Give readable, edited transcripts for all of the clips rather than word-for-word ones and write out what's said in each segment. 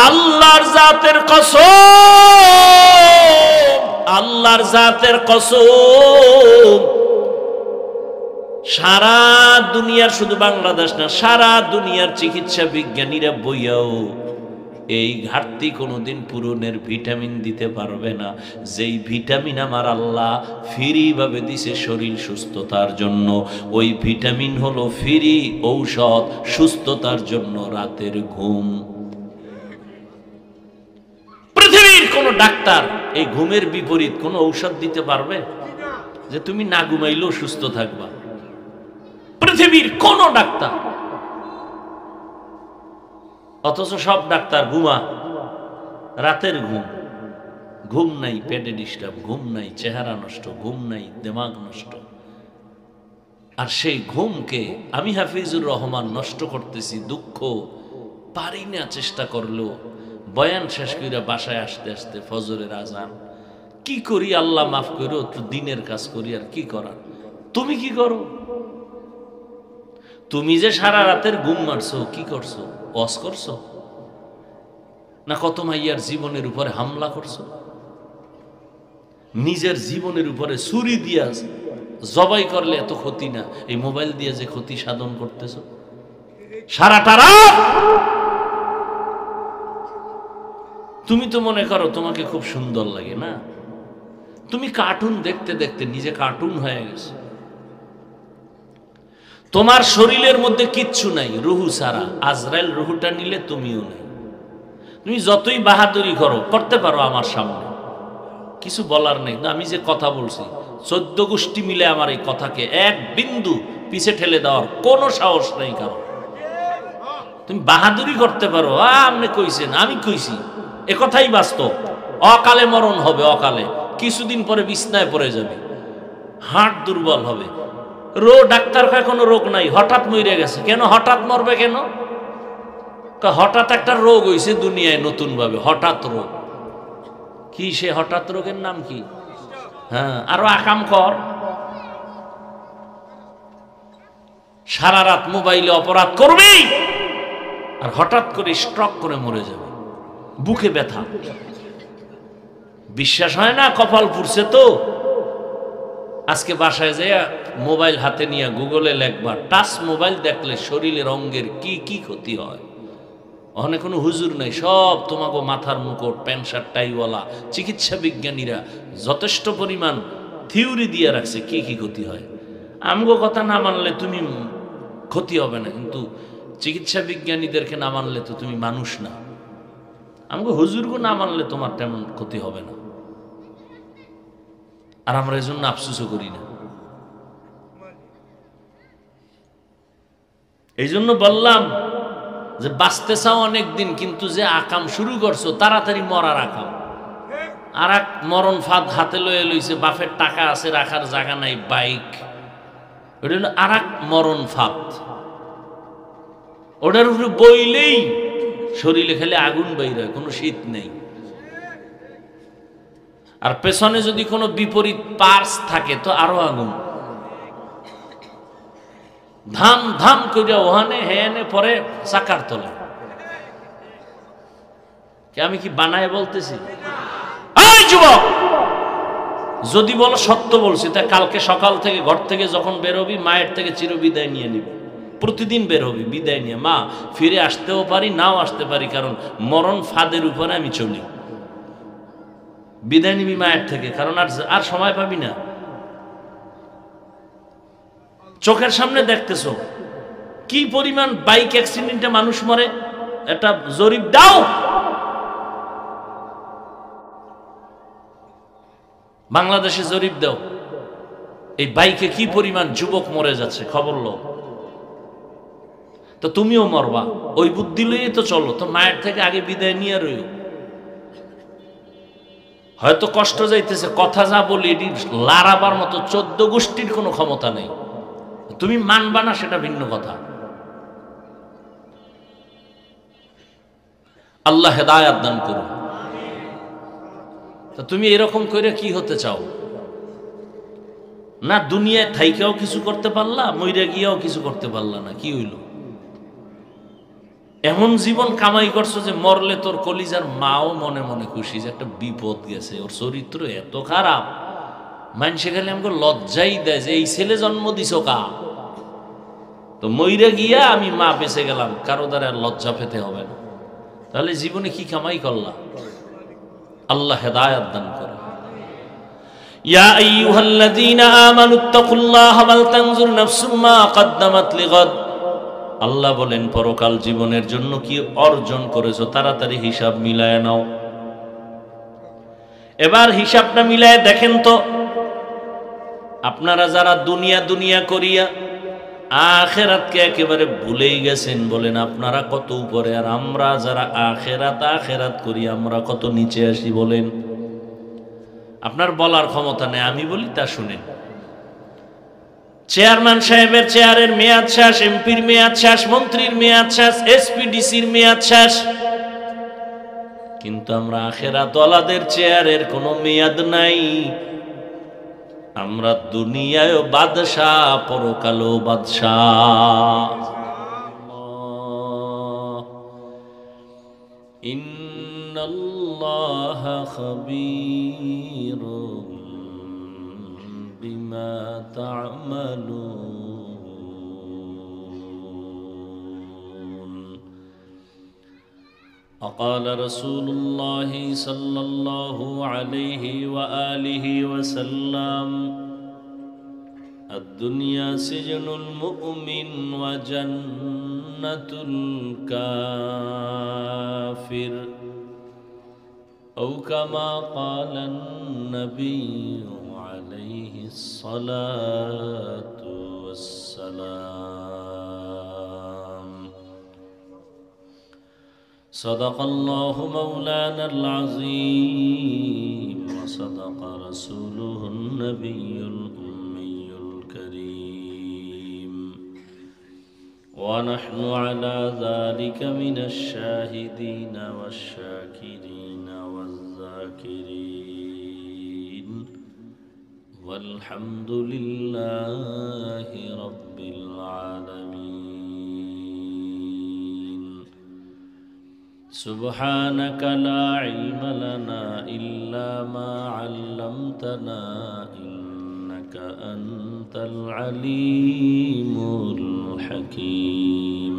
আল্লাহর জাতের কসম, আল্লাহর জাতের কসম, সারা দুনিয়ার, শুধু বাংলাদেশ না, সারা দুনিয়ার চিকিৎসা বিজ্ঞানীরা বইয়াও এই ঘাটতি কোনোদিন পূরণের ভিটামিন দিতে পারবে না, যেই ভিটামিন আমার আল্লাহ ফ্রি ভাবে দিছে শরীর সুস্থতার জন্য। ওই ভিটামিন হলো ফ্রি ঔষধ সুস্থতার জন্য, রাতের ঘুম। পৃথিবীর কোন ডাক্তার এই ঘুমের বিপরীত কোন ঔষধ দিতে পারবে যে তুমি না ঘুমাইলেও সুস্থ থাকবা? পৃথিবীর কোন ডাক্তার। অথচ সব ডাক্তার ঘুমা, রাতের ঘুম, ঘুম নাই পেটে ডিস্টার্ব, ঘুম নাই চেহারা নষ্ট, ঘুম নাই দিমাগ নষ্ট। আর সেই ঘুমকে আমি হাফিজুর রহমান নষ্ট করতেছি, দুঃখ পারি না, চেষ্টা করলেও। বয়ান শেষ করে বাসায় আসতে আসতে ফজরের আজান, কি করি আল্লাহ মাফ করো, একটু দিনের কাজ করি, আর কি করার। তুমি কি করো? তুমি যে সারা রাতের ঘুম মারছো, কি করছো? ওয়াজ করছো না কত মাইয়ার জীবনের উপরে হামলা করছো? নিজের জীবনের উপরে ছুরি দিয়া জবাই করলে এত ক্ষতি না, এই মোবাইল দিয়ে যে ক্ষতি সাধন করতেছো সারাটা রাত। তুমি তো মনে করো তোমাকে খুব সুন্দর লাগে না, তুমি কার্টুন দেখতে দেখতে নিজে কার্টুন হয়ে গেছে। তোমার শরীরের মধ্যে কিচ্ছু নাই রুহু ছাড়া, আজরাইল রুহুটা নিলে তুমিও নাই। তুমি যতই বাহাদুরি করো, করতে পারো আমার সামনে, কিছু বলার নেই। আমি যে কথা বলছি 14 গোষ্ঠী মিলে আমার এই কথাকে এক বিন্দু পিছে ঠেলে দেওয়ার কোনো সাহস নেই কারণ। তুমি বাহাদুরি করতে পারো, আপনি কইছেন, আমি কইছি, এ কথাই বাস্তব। অকালে মরণ হবে, অকালে কিছুদিন পরে বিছনায় পড়ে যাবে, হার্ট দুর্বল হবে। ডাক্তার কয় কোনো রোগ নাই, হঠাৎ মরে গেছে। কেন হঠাৎ মরবে কেন? হঠাৎ একটা রোগ হইছে দুনিয়ায় নতুন ভাবে, হঠাৎ রোগ। কি সে হঠাৎ রোগের নাম কি? হ্যাঁ, আরো আকাম কর, সারা রাত মোবাইলে অপরাধ করবি আর হঠাৎ করে স্ট্রোক করে মরে যাবে, বুকে ব্যথা। বিশ্বাস হয় না? কপাল পুড়ছে তো। আজকে বাসায় যাইয়া মোবাইল হাতে নিয়ে গুগলে লেখবা, টাচ মোবাইল দেখলে শরীরের অঙ্গের কি কি ক্ষতি হয়। ওখানে কোনো হুজুর নাই, সব তোমাকে মাথার মুকুট, প্যান্ট শার্ট টাইওয়ালা চিকিৎসা বিজ্ঞানীরা যথেষ্ট পরিমাণ থিওরি দিয়ে রাখছে কি কি ক্ষতি হয়। আমগো কথা না মানলে তুমি ক্ষতি হবে না, কিন্তু চিকিৎসা বিজ্ঞানীদেরকে না মানলে তো তুমি মানুষ না। আমগো হুজুরগো না মানলে তোমার তেমন ক্ষতি হবে না। আর আমরা এই জন্য আফসোসও করি না। এই জন্য বললাম যে বাঁচতে চাও অনেকদিন, কিন্তু যে আকাম শুরু করছো তাড়াতাড়ি মরার আকাম। আর এক মরণ ফাঁদ হাতে লয়ে লইছে, বাপের টাকা আছে রাখার জায়গা নাই, বাইক, ওটা হলো আর এক মরণ ফাঁদ। ওটার উপরে বইলেই শরীরে খেলে আগুন বাইরে, কোনো শীত নেই। আর পেছনে যদি কোনো বিপরীত পার্স থাকে তো আরো আগুন, ধাম ধাম করে ওখানে হেনে পরে চাকার তলে। আমি কি বানায় বলতেছি? এই যুবক, যদি বলো সত্য বলছি, তা কালকে সকাল থেকে ঘর থেকে যখন বেরোবি মায়ের থেকে চিরবিদায় নিয়ে নিবি। প্রতিদিন বের হবি বিদায় নিয়ে, মা ফিরে আসতেও পারি নাও আসতে পারি, কারণ মরণ ফাঁদের উপরে আমি চলি। বিদায় নিবি মায়ের থেকে, কারণ আর সময় পাবি না। চোখের সামনে দেখতেছো কি পরিমাণ বাইক অ্যাক্সিডেন্টে মানুষ মরে, এটা জরিপ দাও। বাংলাদেশে জরিপ দাও, এই বাইকে কি পরিমাণ যুবক মরে যাচ্ছে, খবর লো। তো তুমিও মরবা, ওই বুদ্ধি লইয়ে তো চলো, তো মায়ের থেকে আগে বিদায় নিয়ে রইও। হয়তো কষ্ট যাইতেছে, কথা যা বলি এটি লারাবার মতো 14 গোষ্ঠীর কোনো ক্ষমতা নেই। তুমি মানবা না সেটা ভিন্ন কথা। আল্লাহ হেদায়াত দান করুন। তা তুমি এরকম করে কি হতে চাও? না দুনিয়ায় থাইকেও কিছু করতে পারলা, মইরা গিয়েও কিছু করতে পারলা না, কি হইল? এমন জীবন কামাই করছো যে মরলে তোর কলিজার মাও মনে মনে খুশি যে একটা বিপদ গেছে, ওর চরিত্র এত খারাপ, মানুষে খালি আমাকে লজ্জাই দেয় যে এই ছেলে জন্ম দিছ কা। তো মইরে গিয়া আমি মা বেঁচে গেলাম, কারো দ্বারা আর লজ্জা পেতে হবে না। তাহলে জীবনে কি কামাই করলাম? আল্লাহ হেদায়াত দান করে। ইয়া আইয়ুহাল্লাযীনা আমানুত্তাকুল্লাহা ওয়াল তানজুর নাফসুম মা কদ্দামাত লিগাদ। আল্লাহ বলেন পরকাল জীবনের জন্য কি অর্জন করেছো তাড়াতাড়ি হিসাব মিলায় নাও। এবার হিসাবটা মিলায় দেখেন তো, আপনারা যারা দুনিয়া দুনিয়া করিয়া আখেরাতকে একেবারে ভুলেই গেছেন, বলেন আপনারা কত উপরে, আর আমরা যারা আখেরাত আখেরাত করি আমরা কত নিচে আসি বলেন। আপনার বলার ক্ষমতা নেই, আমি বলি তা শুনেন। চেয়ারম্যান সাহেবের চেয়ারের মেয়াদ শেষ, এমপির মেয়াদ শেষ, মন্ত্রীর মেয়াদ শেষ, এসপিডিসির মেয়াদ শেষ, কিন্তু আমরা আখেরাতওয়ালাদের চেয়ারের কোনো মেয়াদ নাই। আমরা দুনিয়ায় বাদশাহ, পরকালও বাদশাহ। ইন্নাল্লাহা খাবীরুম বিমা তা'মালুন। وقال رسول الله صلى الله عليه وآله وسلم الدنيا سجن المؤمن وجنة الكافر أو كما قال النبي عليه الصلاة والسلام. صدق الله مولانا العظيم وصدق رسوله النبي الأمي الكريم ونحن على ذلك من الشاهدين والشاكرين والذاكرين والحمد لله رب العالمين. سبحانك لا علم لنا إلا ما علمتنا إنك أنت العليم الحكيم.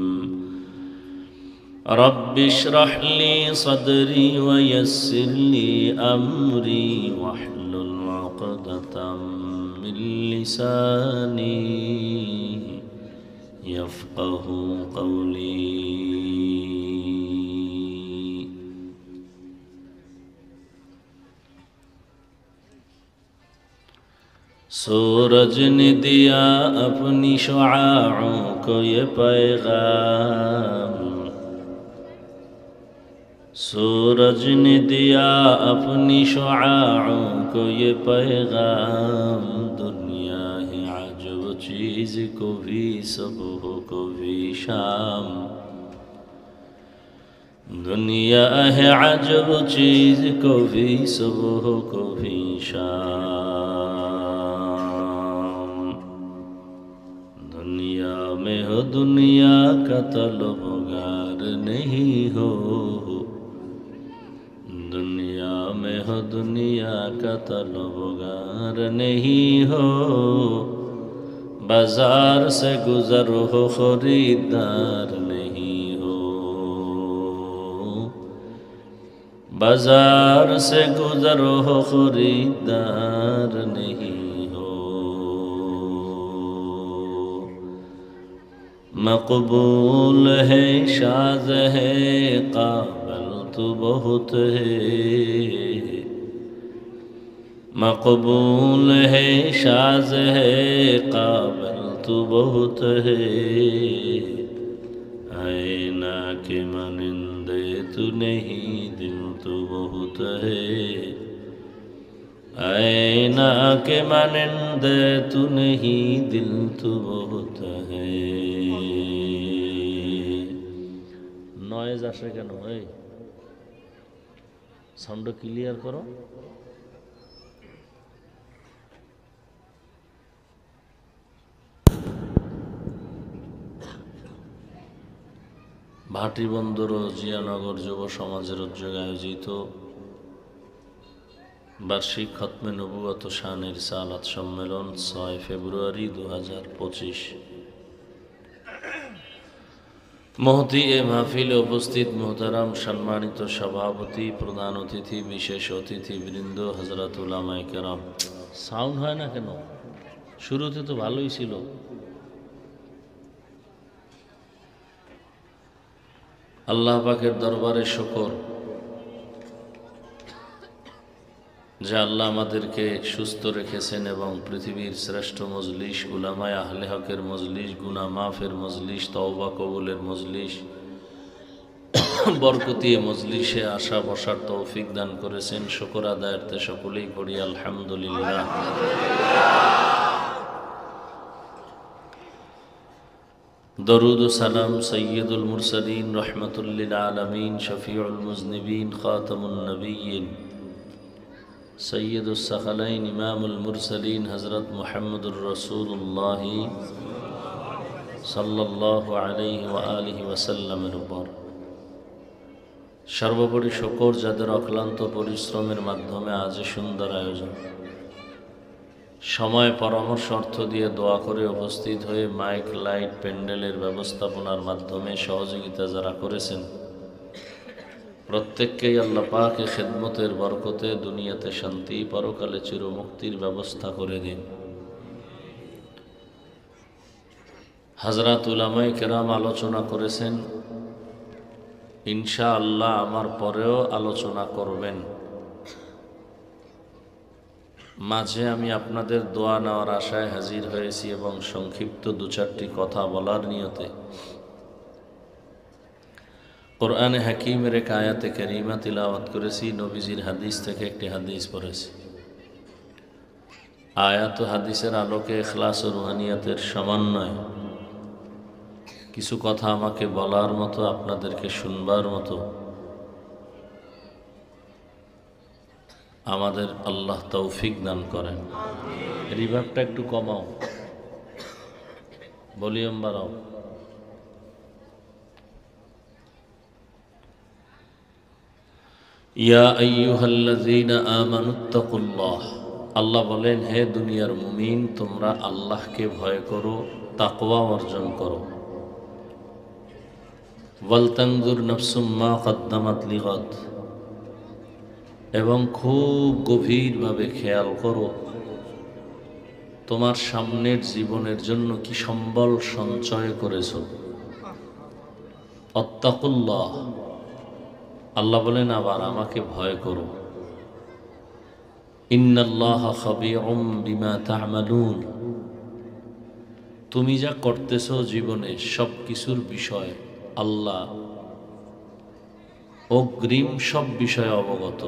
رب اشرح لي صدري ويسر لي أمري واحلل عقدة من لساني يفقه قولي. सूरज ने दिया अपनी शुआओं को ये पैगाम, सूरज ने दिया अपनी शुआओं को ये पैगाम. दुनिया है अजब चीज़ को भी सुबह को भी शाम, दुनिया है अजब चीज़ को भी सुबह को भी शाम. दुनिया में हो दुनिया का तलबगार नहीं हो, दुनिया में हो दुनिया का तलबगार नहीं हो. बाजार से गुजर हो खरीदार नहीं हो, बाजार से गुजर हो खरीदार नहीं हो. मकबूल है शाज़ है काबिल तो बहुत है, मकबूल है शाज़ है काबिल तो बहुत है. आईना के मनिंदे तू नहीं दिल तो बहुत है, आईना के मनिंदे तू नहीं दिल तो बहुत है. নয়েজ আসে কেন? এই সাউন্ড ক্লিয়ার করো। ভাটিবন্দর ও জিয়ানগর যুব সমাজের উদ্যোগে আয়োজিত বার্ষিক খতমে নবুয়ত শানের সালাত সম্মেলন 6 ফেব্রুয়ারি 2025। মহতি এ মাহফিলে উপস্থিত মোহতারাম সম্মানিত সভাপতি, প্রধান অতিথি, বিশেষ অতিথি বৃন্দ, হযরত উলামায়ে কেরাম। সাউন্ড হয় না কেন? শুরুতে তো ভালোই ছিল। আল্লাহ পাকের দরবারে শুকর যে আল্লাহ আমাদেরকে সুস্থ রেখেছেন এবং পৃথিবীর শ্রেষ্ঠ মজলিস, উলামায়ে আহলে হকের মজলিস, গুনাহ মাফের মজলিস, তওবা কবুলের মজলিস, বরকতি মজলিসে আসা বসার তৌফিক দান করেছেন। শুকর আদায়ার্থে সকলেই পড়ি আলহামদুলিল্লাহ। দরুদ ও সালাম সৈয়দুল মুরসালিন রহমাতুল লিল আলামিন, শফিউল মুজনিবিন, খাতামুন নবিয়্যিন, সৈয়দুস সাকালাইন, ইমামুল মুরসালিন হযরত মুহাম্মদুর রাসূলুল্লাহ সাল্লাল্লাহু আলাইহি ওয়া আলিহি ওয়াসাল্লামের উপর। সর্বোপরি শুকর যাদের অক্লান্ত পরিশ্রমের মাধ্যমে আজ সুন্দর আয়োজন, সময় পরামর্শ অর্থ দিয়ে দোয়া করে উপস্থিত হয়ে মাইক লাইট প্যান্ডেলের ব্যবস্থাপনার মাধ্যমে সহযোগিতা যারা করেছেন, প্রত্যেককেই আল্লাহ পাকের খেদমতের বরকতে দুনিয়াতে শান্তি, পরকালে চিরমুক্তির ব্যবস্থা করে দিন। হযরত উলামায়ে কেরাম আলোচনা করেছেন, ইনশাআল্লাহ আমার পরেও আলোচনা করবেন। মাঝে আমি আপনাদের দোয়া নেওয়ার আশায় হাজির হয়েছি এবং সংক্ষিপ্ত দু চারটি কথা বলার নিয়তে কোরআনে হাকিমের এক আয়াতে কারিমা তিলাওয়াত করেছি, নবীজির হাদিস থেকে একটি হাদিস পড়েছি। আয়াত ও হাদিসের আলোকে ইখলাস ও রুহানিয়াতের সমন্বয় কিছু কথা আমাকে বলার মতো, আপনাদেরকে শুনবার মতো আমাদের আল্লাহ তৌফিক দান করেন। রিভার্বটা একটু কমাও, ভলিউম বাড়াও। ইয়া আইয়ুহাল্লাযীনা আমানুত্তাকুল্লাহ, আল্লাহ বলেন, হে দুনিয়ার মুমিন, তোমরা আল্লাহকে ভয় করো, তাকওয়া অর্জন করো। ওয়ালতানজুর নাফসুম মা কদ্দামাত লিগাদ, এবং খুব গভীরভাবে খেয়াল করো তোমার সামনের জীবনের জন্য কি সম্বল সঞ্চয় করেছ। আত্তাকুল্লাহ, আল্লাহ বলেন আবার আমাকে ভয় করো। ইন্নাল্লাহা খাবীরুম বিমা তা'মালুন, তুমি যা করতেছো জীবনে সব কিছুর বিষয় আল্লাহ অগ্রিম সব বিষয়ে অবগত।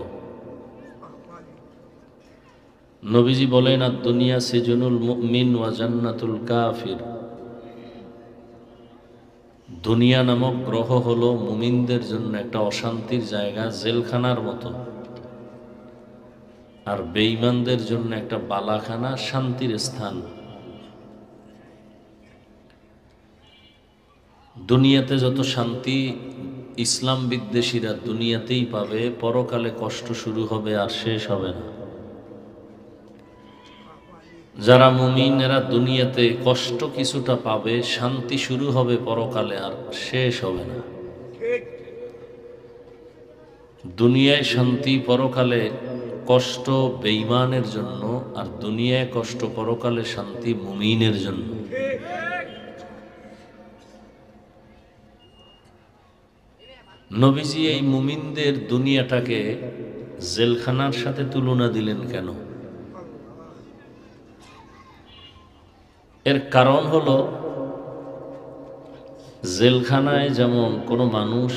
নবীজি বলেন, আর দুনিয়া সিজনুল মুমিন ওয়া জান্নাতুল কাফির, দুনিয়া নামক গ্রহ হলো মুমিনদের জন্য একটা অশান্তির জায়গা, জেলখানার মতো, আর বেঈমানদের জন্য একটা বালাখানা, শান্তির স্থান। দুনিয়াতে যত শান্তি ইসলাম বিদ্বেষীরা দুনিয়াতেই পাবে, পরকালে কষ্ট শুরু হবে আর শেষ হবে না। যারা মুমিন এরা দুনিয়াতে কষ্ট কিছুটা পাবে, শান্তি শুরু হবে পরকালে আর শেষ হবে না। দুনিয়ায় শান্তি, পরকালে কষ্ট বেঈমানের জন্য, আর দুনিয়ায় কষ্ট, পরকালে শান্তি মুমিনের জন্য। নবীজি এই মুমিনদের দুনিয়াটাকে জেলখানার সাথে তুলনা দিলেন কেন? এর কারণ হলো, জেলখানায় যেমন কোনো মানুষ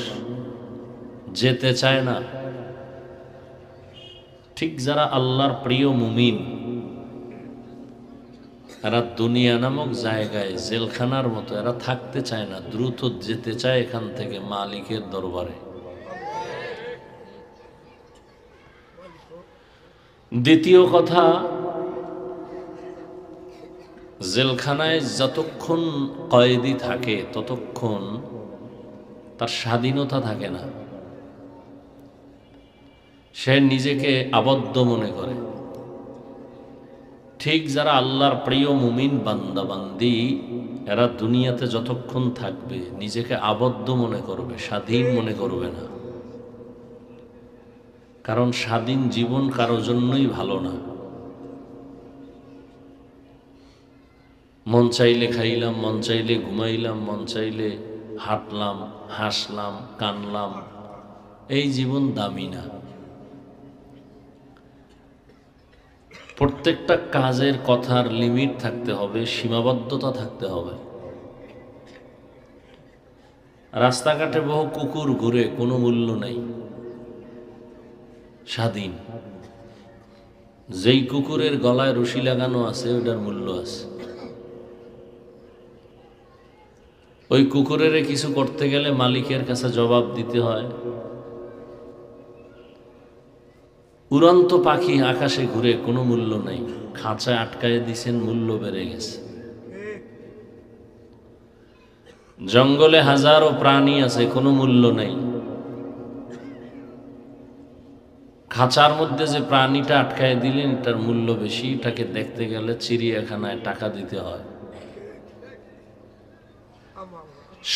যেতে চায় না, ঠিক যারা আল্লাহর প্রিয় মুমিন এরা দুনিয়া নামক জায়গায় জেলখানার মতো এরা থাকতে চায় না, দ্রুত যেতে চায় এখান থেকে মালিকের দরবারে। দ্বিতীয় কথা, জেলখানায় যতক্ষণ কয়েদি থাকে ততক্ষণ তার স্বাধীনতা থাকে না, সে নিজেকে আবদ্ধ মনে করে। ঠিক যারা আল্লাহর প্রিয় মুমিন বান্দা বান্দি, এরা দুনিয়াতে যতক্ষণ থাকবে নিজেকে আবদ্ধ মনে করবে, স্বাধীন মনে করবে না। কারণ স্বাধীন জীবন কারো জন্যই ভালো না। মন চাইলে খাইলাম, মন চাইলে ঘুমাইলাম, মন চাইলে হাঁটলাম, হাসলাম, কানলাম, এই জীবন দামি না। প্রত্যেকটা কাজের কথার লিমিট থাকতে হবে, সীমাবদ্ধতা থাকতে হবে। রাস্তাঘাটে বহু কুকুর ঘুরে, কোনো মূল্য নাই, স্বাধীন। যেই কুকুরের গলায় রশি লাগানো আছে ওটার মূল্য আছে। ওই কুকুরের কিছু করতে গেলে মালিকের কাছে জবাব দিতে হয়। উড়ন্ত পাখি আকাশে ঘুরে, কোনো মূল্য নাই, খাঁচায় আটকায় দিছেন, মূল্য বেড়ে গেছে। জঙ্গলে হাজারো প্রাণী আছে, কোনো মূল্য নাই। খাঁচার মধ্যে যে প্রাণীটা আটকায় দিলেন এটার মূল্য বেশি, এটাকে দেখতে গেলে চিড়িয়াখানায় টাকা দিতে হয়।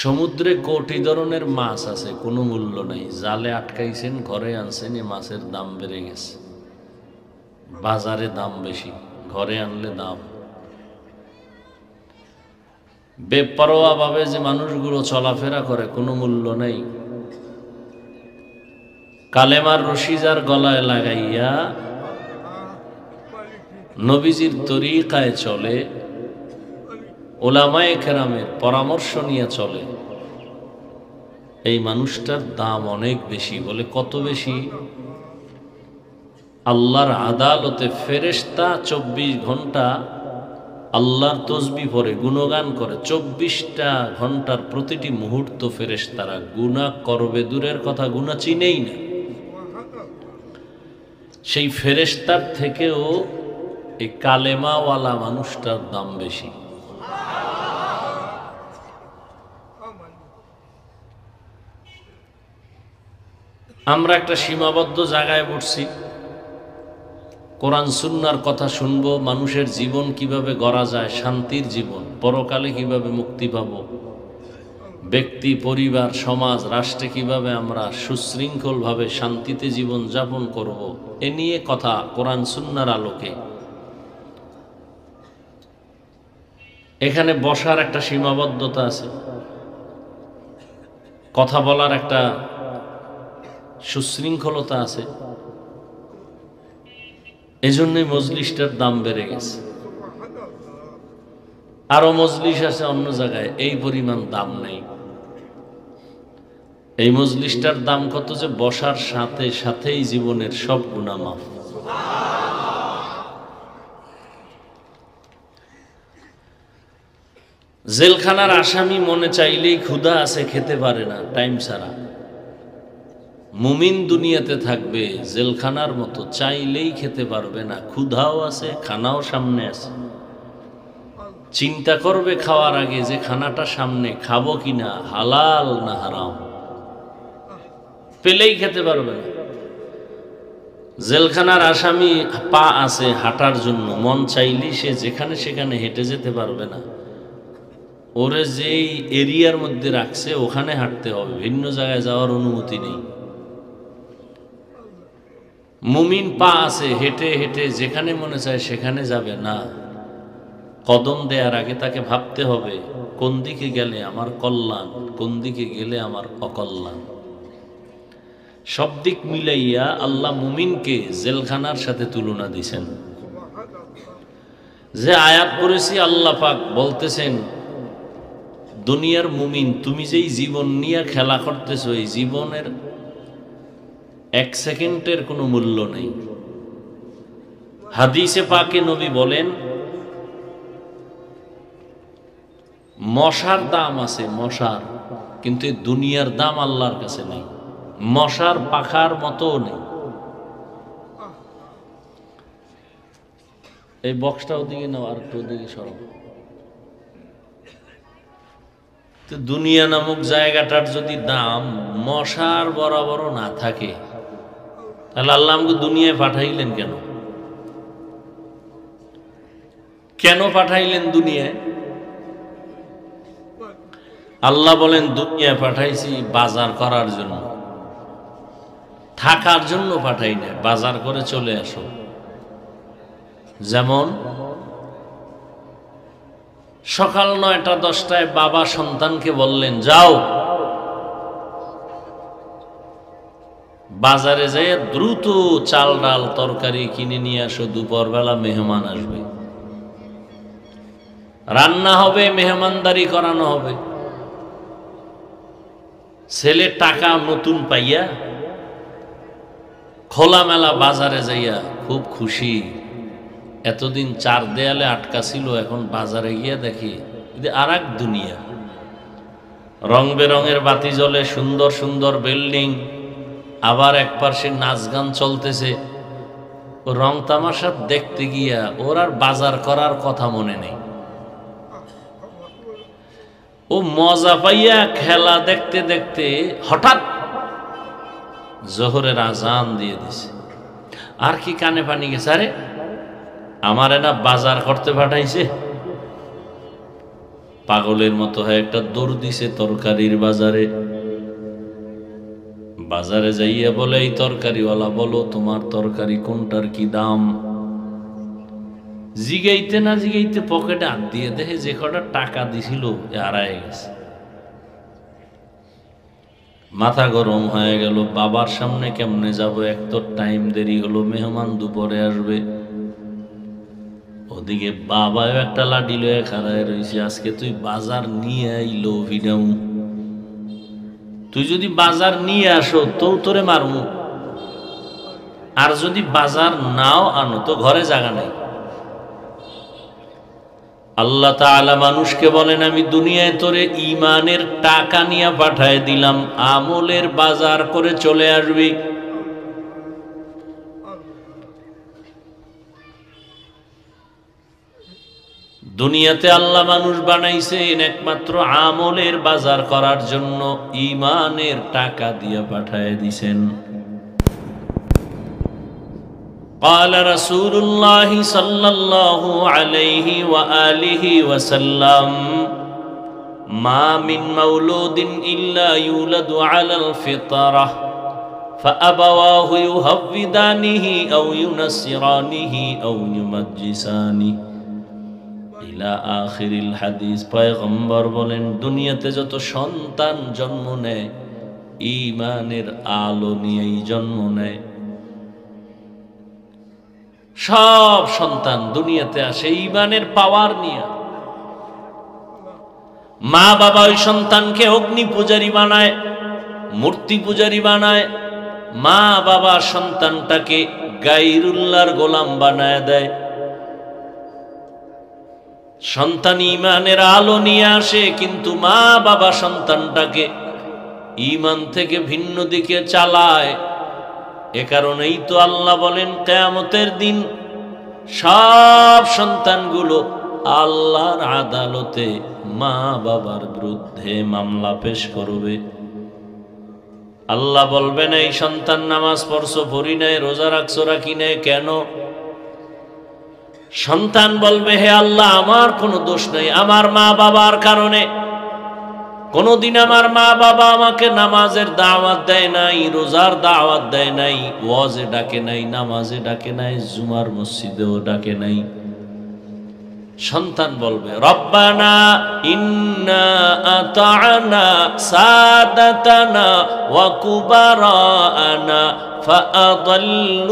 সমুদ্রে কোটি ধরনের মাছ আছে, কোনো মূল্য নাই। জালে আটকাইছেন, ঘরে আনছেন, এ মাছের দাম বেড়ে গেছে, বাজারে দাম বেশি, ঘরে আনলে দাম। বেপরোয়া ভাবে যে মানুষগুলো চলাফেরা করে, কোনো মূল্য নেই। কালেমার রশি যার গলায় লাগাইয়া নবীজির তরিকায় চলে, ওলামায়ে কেরামের পরামর্শ নিয়ে চলে, এই মানুষটার দাম অনেক বেশি। বলে কত বেশি? আল্লাহর আদালতে ফেরেশতা 24 ঘন্টা আল্লাহর তসবিহ পড়ে, গুণগান করে। 24টা ঘন্টার প্রতিটি মুহূর্ত ফেরেশতারা গুনাহ করবে, দূরের কথা গুনাহ চিনেই না। সেই ফেরেশতার থেকেও এই কালেমাওয়ালা মানুষটার দাম বেশি। আমরা একটা সীমাবদ্ধ জায়গায় পড়ছি, কোরআন সুন্নাহর কথা শুনবো, মানুষের জীবন কিভাবে গড়া যায়, শান্তির জীবন, পরকালে কিভাবে মুক্তি পাব, ব্যক্তি, পরিবার, সমাজ, রাষ্ট্রে কিভাবে আমরা সুশৃঙ্খলভাবে শান্তিতে জীবন যাপন করব, এ নিয়ে কথা কোরআন সুন্নাহর আলোকে। এখানে বসার একটা সীমাবদ্ধতা আছে, কথা বলার একটা সুশৃঙ্খলতা আছে। এজন্যই মজলিসটার দাম বেড়ে গেছে। আরো মজলিস আছে অন্য জায়গায়, এই পরিমাণ দাম নেই। এই মজলিসটার দাম কত যে বসার সাথে সাথেই জীবনের সব গুনাহ মাফ। জেলখানার আসামি মনে চাইলেই ক্ষুধা আছে, খেতে পারে না টাইম ছাড়া। মুমিন দুনিয়াতে থাকবে জেলখানার মতো, চাইলেই খেতে পারবে না, ক্ষুধাও আছে, খানাও সামনে আছে। চিন্তা করবে খাওয়ার আগে যে খানাটা সামনে, খাবো কিনা, হালাল না হারাম, পেলেই খেতে পারবে না। জেলখানার আসামি পা আছে হাঁটার জন্য, মন চাইলেই সে যেখানে সেখানে হেঁটে যেতে পারবে না। ওরে যেই এরিয়ার মধ্যে রাখছে ওখানে হাঁটতে হবে, ভিন্ন জায়গায় যাওয়ার অনুমতি নেই। মুমিন পা আছে, হেঁটে হেঁটে যেখানে মনে চায় সেখানে যাবে না। কদম দেওয়ার আগে তাকে ভাবতে হবে কোন দিকে গেলে আমার কল্যাণ, কোন দিকে গেলে আমার অকল্যাণ। সব দিক মিলাইয়া আল্লাহ মুমিনকে জেলখানার সাথে তুলনা দিছেন। যে আয়াত পড়েছি আল্লাহ পাক বলতেছেন, দুনিয়ার মুমিন, তুমি যেই জীবন নিয়ে খেলা করতেছো, এই জীবনের 1 সেকেন্ডের কোনো মূল্য নেই। হাদিসে পাকে নবী বলেন, মশার দাম আছে, মশার, কিন্তু এই দুনিয়ার দাম আল্লাহর কাছে নেই। মশার পাখার মতো নেই। এই বক্সটা ওদিকে নাও, আর একটু ওদিকে সরো। তো দুনিয়া নামক জায়গাটার যদি দাম মশার বরাবর না থাকে, তাহলে আল্লাহ আমাকে দুনিয়ায় পাঠাইলেন কেন? কেন পাঠাইলেন দুনিয়ায়? আল্লাহ বলেন দুনিয়ায় পাঠাইছি বাজার করার জন্য, থাকার জন্য পাঠাই না, বাজার করে চলে আসো। যেমন সকাল 9টা-10টায় বাবা সন্তানকে বললেন যাও বাজারে যেয়ে দ্রুত চাল ডাল তরকারি কিনে নিয়ে আসো, দুপুরবেলা মেহমান আসবে, রান্না হবে, মেহমানদারি করানো হবে। ছেলে টাকা নতুন পাইয়া খোলামেলা বাজারে যাইয়া খুব খুশি। এতদিন 4 দেয়ালে আটকা ছিল, এখন বাজারে গিয়া দেখি আর এক দুনিয়া। রং বেরঙের বাতি জ্বলে, সুন্দর সুন্দর বিল্ডিং, আবার এক পাশে নাচ গান চলতেছে। ও রং তামাশা দেখতে গিয়া ওর আর বাজার করার কথা মনে নেই। ও মজা পাইয়া খেলা দেখতে দেখতে হঠাৎ জোহরের আজান দিয়ে দিছে। আর কি কানে পানি গেছে, আরে আমারে না বাজার করতে পাঠাইছে। পাগলের মতো হয় একটা দৌড় দিছে তরকারির বাজারে। বাজারে যাইয়া বলে এই তরকারিওয়ালা, বলো তোমার তরকারি কোনটার কি দাম? জিগাইতে না জিগাইতে পকেটে হাত দিয়ে দেখে যে কটা টাকা দিছিল হারায় গেছে। মাথা গরম হয়ে গেল, বাবার সামনে কেমনে যাব, এক তো টাইম দেরি হলো, মেহমান দুপুরে আসবে। ওদিকে বাবাও একটা লাঠি লয়ে খাড়ায় রয়েছে, আজকে তুই বাজার নিয়ে আইলো ভিডাম, তুই যদি বাজার নিয়ে আসো তো তোরে মারমু, আর যদি বাজার নাও আনো তো ঘরে জায়গা নাই। আল্লাহ তাআলা মানুষকে বলেন আমি দুনিয়ায় তোরে ঈমানের টাকা নিয়ে পাঠায় দিলাম, আমলের বাজার করে চলে আসবি। দুনিয়াতে আল্লাহ মানুষ বানাইছেন একমাত্র আমলের বাজার করার জন্য, ঈমানের টাকা দিয়ে পাঠায় দিছেন। قال رسول الله صلى الله عليه وآله وسلم ما من مولود إلا يولد على الفطرة فأبواه يهودانه أو ينصرانه أو يمجسانه ইলা আখিরিল হাদিস। পয়গম্বর বলেন দুনিয়াতে যত সন্তান জন্ম নেয় ঈমানের আলো নিয়েই জন্ম নেয়। সব সন্তান দুনিয়াতে আসে ঈমানের পাওয়ার নিয়ে। মা বাবা ওই সন্তানকে অগ্নি পূজারী বানায়, মূর্তি পূজারী বানায়। মা বাবা সন্তানটাকে গায়রুল্লাহর গোলাম বানায় দেয়। সন্তান ঈমানের আলো নিয়ে আসে, কিন্তু মা বাবা সন্তানটাকে ঈমান থেকে ভিন্ন দিকে চালায়। এ কারণেই তো আল্লাহ বলেন কিয়ামতের দিন সব সন্তানগুলো আল্লাহর আদালতে মা বাবার বিরুদ্ধে মামলা পেশ করবে। আল্লাহ বলবেন এই সন্তান নামাজ পড়ছো পড়ি নাই, রোজা রাখছো রাখি নাই কেন? সন্তান বলবে হে আল্লাহ আমার কোনো দোষ নেই, আমার মা বাবার কারণে। কোনদিন আমার মা বাবা আমাকে নামাজের দাওয়াত দেয় নাই, রোজার দাওয়াত দেয় নাই, ওয়াজে ডাকে নাই, নামাজে ডাকে নাই, জুমার মসজিদেও ডাকে নাই। সন্তান বলবে রব্বানা ইন্না আতা'না সাদাতানা ওয়া কুবারানা ফাআদাল্লুনাস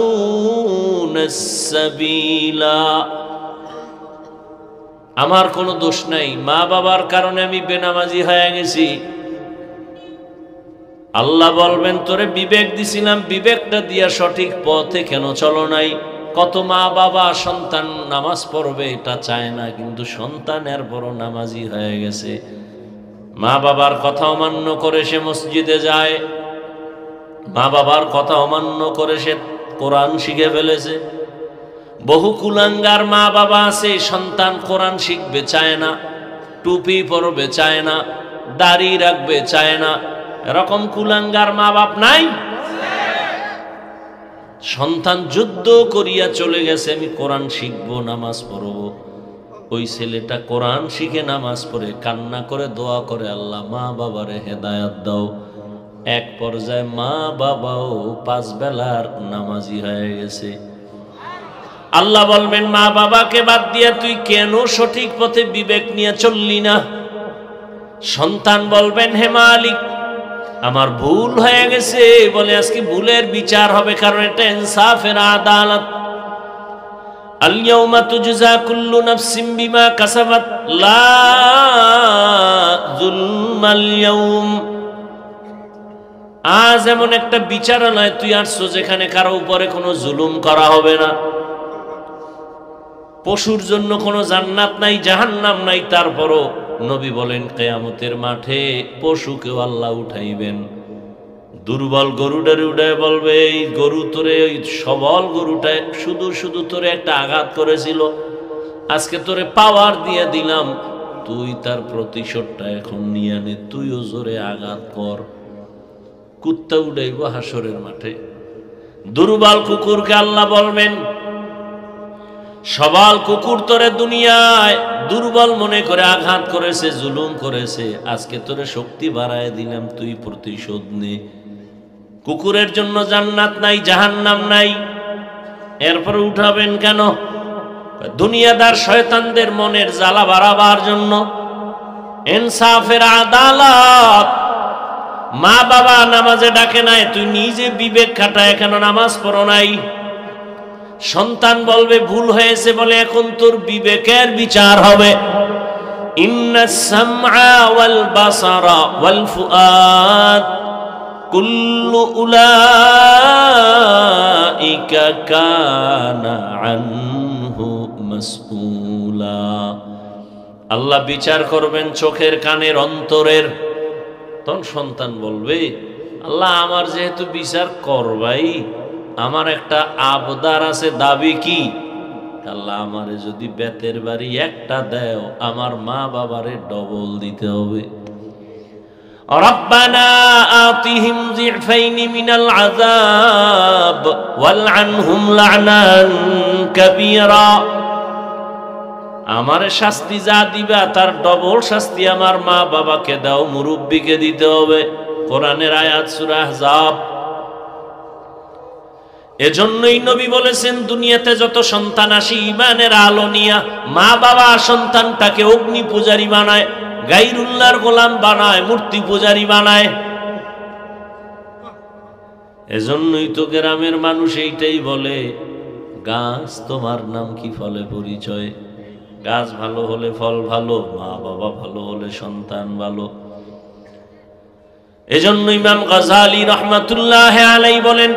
সাবিলা। আমার কোনো দোষ নাই, মা বাবার কারণে আমি বেনামাজি হয়ে গেছি। আল্লাহ বলবেন তোরে বিবেক দিছিলাম, বিবেকটা দিয়া সঠিক পথে কেন চলো নাই? কত মা বাবা সন্তান নামাজ পড়বে এটা চায় না, কিন্তু সন্তান এর বড় নামাজি হয়ে গেছে। মা বাবার কথা অমান্য করে সে মসজিদে যায়, মা বাবার কথা অমান্য করে সে কোরআন শিখে ফেলেছে। বহু কুলাঙ্গার মা বাবা আছে, সন্তান কোরআন শিখবে চায় না, টুপি পরবে চায় না, দাড়ি রাখবে চায় না, এরকম কুলাঙ্গার মা বাপ নাই? সন্তান যুদ্ধ করিয়া চলে গেছে, আমি কোরআন শিখবো, নামাজ পড়বো। ওই ছেলেটা কোরআন শিখে নামাজ পড়ে কান্না করে দোয়া করে, আল্লাহ মা বাবারে হেদায়াত দাও। এক পর্যায়ে মা বাবাও 5 বেলার নামাজি হয়ে গেছে। আল্লাহ বলবেন, মা বাবাকে বাদ দিয়া তুই কেন সঠিক পথে বিবেক নিয়ে চললি না? সন্তান বলবেন, হে মালিক, আমার ভুল হয়ে গেছে। বলে আজকে ভুলের বিচার হবে, কারণ এটা ইনসাফের আদালত। আল-ইয়াওমা তুজজা কুল্লু নাফসিন বিমা কাসাবাত লা যুলমাল ইয়াওম। আজ এমন একটা বিচারালয় তুই আসছো যেখানে কারো উপরে কোনো জুলুম করা হবে না। পশুর জন্য কোনো জান্নাত নাই, জাহান্নাম নাই। তারপরও নবী বলেন, কিয়ামতের মাঠে পশুকেও আল্লাহ উঠাইবেন। দুর্বল গরুটারে উঠায় বলবে, এই গরু তোরে, ওই সবল গরুটায় শুধু শুধু তোরে একটা আঘাত করেছিল, আজকে তোরে পাওয়ার দিয়ে দিলাম, তুই তার প্রতিশোধটা এখন নিয়ে নে, তুইও জোরে আঘাত কর। কুত্তা উঠাইব হাসরের মাঠে। দুর্বল কুকুরকে আল্লাহ বলবেন, সবল কুকুর তোরে দুনিয়ায় দুর্বল মনে করে আঘাত করেছে, জুলুম করেছে, আজকে তোরে শক্তি বাড়ায় দিলাম, তুই প্রতিশোধ নে। কুকুরের জন্য জান্নাত নাই, জাহান্নাম নাই, এরপরে উঠাবেন কেন? দুনিয়াদার শয়তানদের মনের জ্বালা বাড়াবার জন্য। ইনসাফের আদালত। মা বাবা নামাজে ডাকে নাই, তুই নিজে বিবেক খাটায় কেন নামাজ পড়ো নাই? সন্তান বলবে ভুল হয়েছে বলে এখন তোর বিবেকের বিচার হবে। ইন্নাস সামআ ওয়াল বাসারা ওয়াল ফুআদ কুল্লু উলাইকা কানা আনহু মাসউলা। আল্লাহ বিচার করবেন চোখের, কানের, অন্তরের। তখন সন্তান বলবে, আল্লাহ আমার যেহেতু বিচার করবাই, আমার একটা আবদার আছে, দাবি কি? আল্লাহ আমারে যদি বেতের বাড়ি একটা দেও, আমার মা বাবারে ডবল দিতে হবে। রব্বানা আতিহিম যিফাইনি মিনাল আযাব ওয়ালআনহুম লা'নান কাবীরা। আমারে শাস্তি যা দিবা তার ডবল শাস্তি আমার মা বাবাকে দাও, মুরব্বিকে দিতে হবে। কোরআনের আয়াত সূরা আহজাব। এজন্যই নবী বলেছেন, দুনিয়াতে যত সন্তান আসে ঈমানের আলো নিয়া, মা বাবা সন্তানটাকে অগ্নি পূজারী বানায়, গায়রুল্লাহর গোলাম বানায়, মূর্তি পূজারী বানায়। এজন্যই তো গ্রামের মানুষ এইটাই বলে, গাছ তোমার নাম কি ফলে পরিচয়। গাছ ভালো হলে ফল ভালো, মা বাবা ভালো হলে সন্তান ভালো। এজন্য ইমাম গাজ্জালী রাহমাতুল্লাহ আলাইহি বলেন,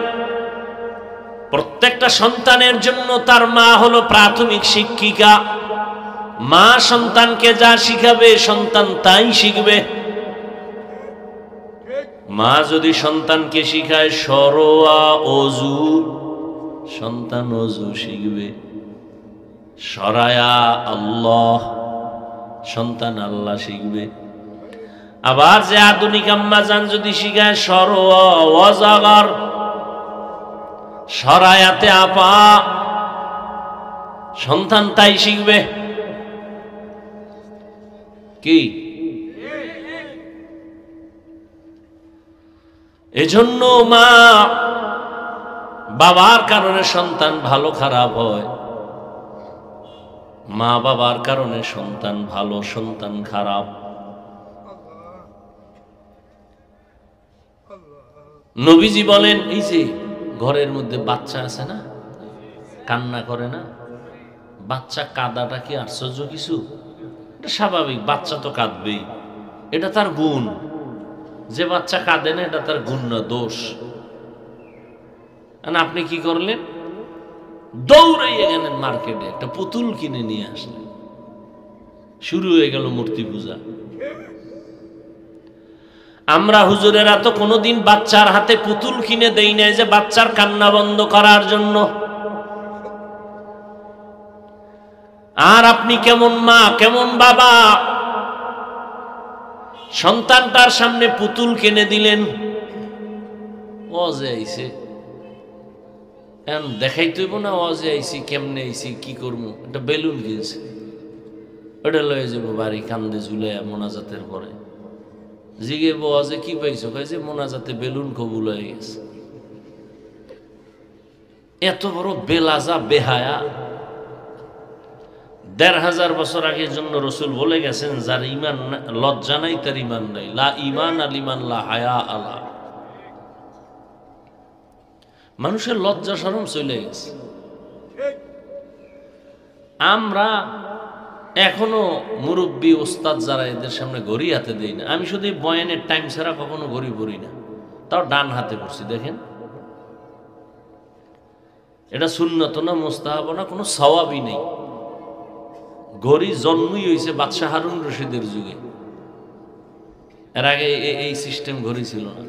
প্রত্যেকটা সন্তানের জন্য তার মা হলো প্রাথমিক শিক্ষিকা। মা সন্তানকে যা শিখাবে সন্তান তাই শিখবে। মা যদি সন্তানকে শিখায় সরোয়া অজু, সন্তান অজু শিখবে। সরায়া আল্লাহ, সন্তান আল্লাহ শিখবে। আবার যে আধুনিক আম্মা জান যদি শিখায় সরোয়া ওয়াজাগার, সরায়াতে আপা, সন্তান তাই শিখবে। কি এজন্য মা বাবার কারণে সন্তান ভালো খারাপ হয়, মা বাবার কারণে সন্তান ভালো, সন্তান খারাপ। নবীজি বলেন, এই যে ঘরের মধ্যে বাচ্চা আছে না, কান্না করে না, বাচ্চা কাঁদাটা কি আশ্চর্য কিছু? এটা স্বাভাবিক, বাচ্চা তো কাঁদবেই, এটা তার গুণ। যে বাচ্চা কাঁদে না এটা তার গুণ না, দোষ। আপনি কি করলেন? দৌড়াইয়া গেলেন মার্কেটে, একটা পুতুল কিনে নিয়ে আসলেন, শুরু হয়ে গেল মূর্তি পূজা। আমরা হুজুরেরা তো কোনোদিন বাচ্চার হাতে পুতুল কিনে দেই নাই যে বাচ্চার কান্না বন্ধ করার জন্য। আর আপনি কেমন মা, কেমন বাবা, সন্তানটার সামনে পুতুল কিনে দিলেন, ওয়াজে আইছে, এখন দেখাইতে হইব না ওয়াজে আইছি, কেমনে আইছি, কি করবো, একটা বেলুন কিনছে, ওটা লয়ে যাবো বাড়ি, কান্দে ঝুলে মোনাজাতের পরে। জিগে ওয়াজে কি পাইছো? যে মোনাজাতে বেলুন কবুল হয়ে গেছে। এত বড় বেলাজা, বেহায়া। ১৫০০ বছর আগের জন্য রসুল বলে গেছেন, যার ইমান লজ্জা নাই তার ইমান নাই। লা ইমান আল ইমান লা হায়া আলা। মানুষের লজ্জা শরম চলে গেছে। আমরা এখনো মুরব্বী ওস্তাদ যারা, এদের সামনে ঘড়ি হাতে দেই না। আমি শুধু বয়ানের টাইম ছাড়া কখনো ঘড়ি পড়ি না, তাও ডান হাতে পড়ছি। দেখেন, এটা সুন্নত না, মুস্তাহাব না, কোনো সওয়াবই নেই। ঘড়ি জন্মই হয়েছে বাদশাহ হারুন রশিদের যুগে, এর আগে এই সিস্টেম ঘড়ি ছিল না।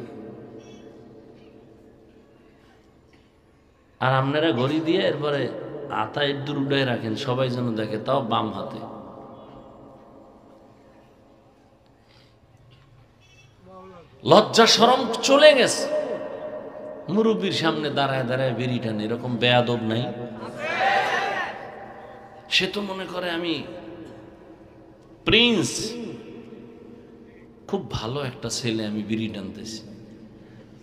আর আপনারা ঘড়ি দিয়ে এরপরে আতায় দূর উড়াই রাখেন, সবাই যেন দেখে, তাও বাম হাতে। লজ্জা শরম চলে গেছে। মুরব্বীর সামনে দাঁড়ায় দাঁড়ায় বেরি টানে, এরকম বেয়াদব নাই? সে তো মনে করে আমি প্রিন্স, খুব ভালো একটা ছেলে, আমি বিড়ি টানতেছি,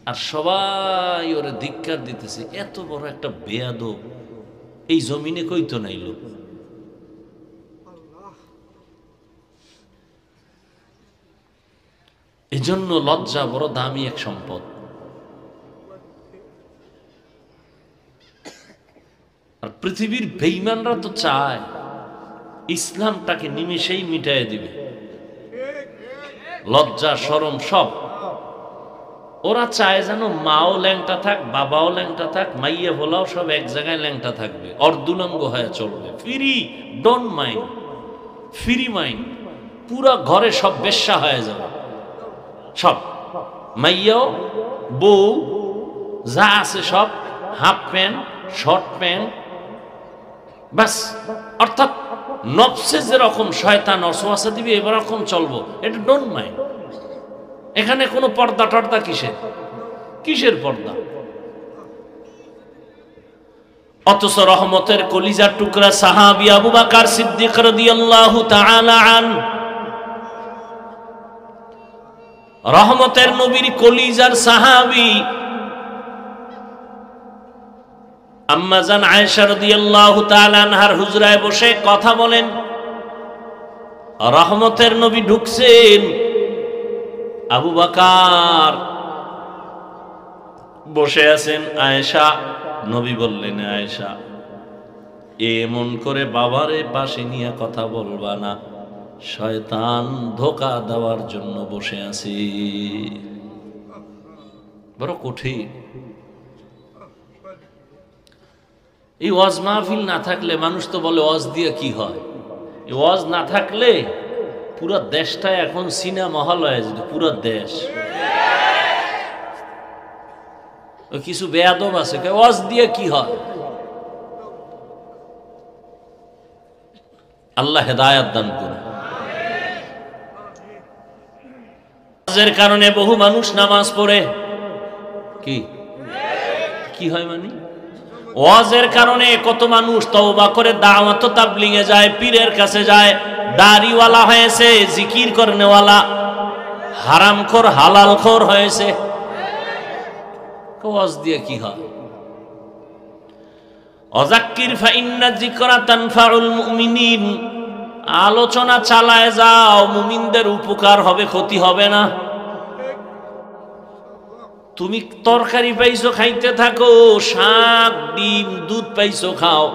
আর সবাই ওরে ধিক্কার দিতেছে। এত বড় একটা বেয়াদব এই জমিনে কইতো নাই লোক। এই জন্য লজ্জা বড় দামি এক সম্পদ। আর পৃথিবীর বেঈমানরা তো চায় ইসলামটাকে নিমেষেই মিটায় দিবে, লজ্জা শরম সব। ওরা চায় যেন মাও ল্যাংটা থাক, বাবাও ল্যাংটা থাক, মাইয়া ভোলাও সব এক জায়গায় ল্যাংটা থাকবে, অর্ধুলঙ্গ হয়ে চলবে। Free, don't mind, free mind. পুরা ঘরে সব বেশ্যা হয়ে যাবে, সব মাইয়াও বউ যা আছে সব হাফ প্যান্ট, শর্ট প্যান্ট, বাস। অর্থাৎ নফসে যেরকম শয়তান অসওয়াসা দিবে এরকম চলবো, এটা ডোন্ট মাইন্ড। এখানে কোনো পর্দা টর্দা কিসের পর্দা? অথচ রহমতের কলিজার টুকরা সাহাবী আবু বকর সিদ্দিক রাদিয়াল্লাহু তাআলা আনহু, রহমতের নবীর কলিজার সাহাবী আম্মা জান আয়েশা রাদিয়াল্লাহু তাআলা আনহার হুজরায় বসে কথা বলেন। রহমতের নবী ঢুকছেন, আবু বকর বসে আছেন। আয়েশা, নবী বললেন, আয়েশা এমন করে বাবারে পাশে নিয়ে কথা বলবা না, শয়তান ধোঁকা দেওয়ার জন্য বসে আছে। বড় কঠিন। এই ওয়াজ মাহফিল না থাকলে, মানুষ তো বলে ওয়াজ দিয়ে কি হয়, এই ওয়াজ না থাকলে পুরো দেশটা এখন সিনেমা হল হয়ে যেত, পুরো দেশ। কিছু বেয়াদব আছে, ওয়াজ দিয়ে কি হয়? আল্লাহ হেদায়েত দান করুন। ওয়াজের কারণে বহু মানুষ নামাজ পড়ে, কি হয় মানে? ওয়াজের কারণে কত মানুষ তওবা করে দাওয়াত তাবলীগে যায়, পীরের কাছে যায়, দাড়িওয়ালা হয়েছে, জিকির করনেওয়ালা, হারামখোর হালালখোর হয়েছে। ওয়াজ দিয়ে কি হয়? অযাক্কির ফাইন্না যিকরা তানফাউল মুমিনিন, আলোচনা চালায় যাও, মুমিনদের উপকার হবে, ক্ষতি হবে না। তুমি তরকারি পাইছো, খাইতে থাকো, শাক ডিম দুধ পাইছো, খাও।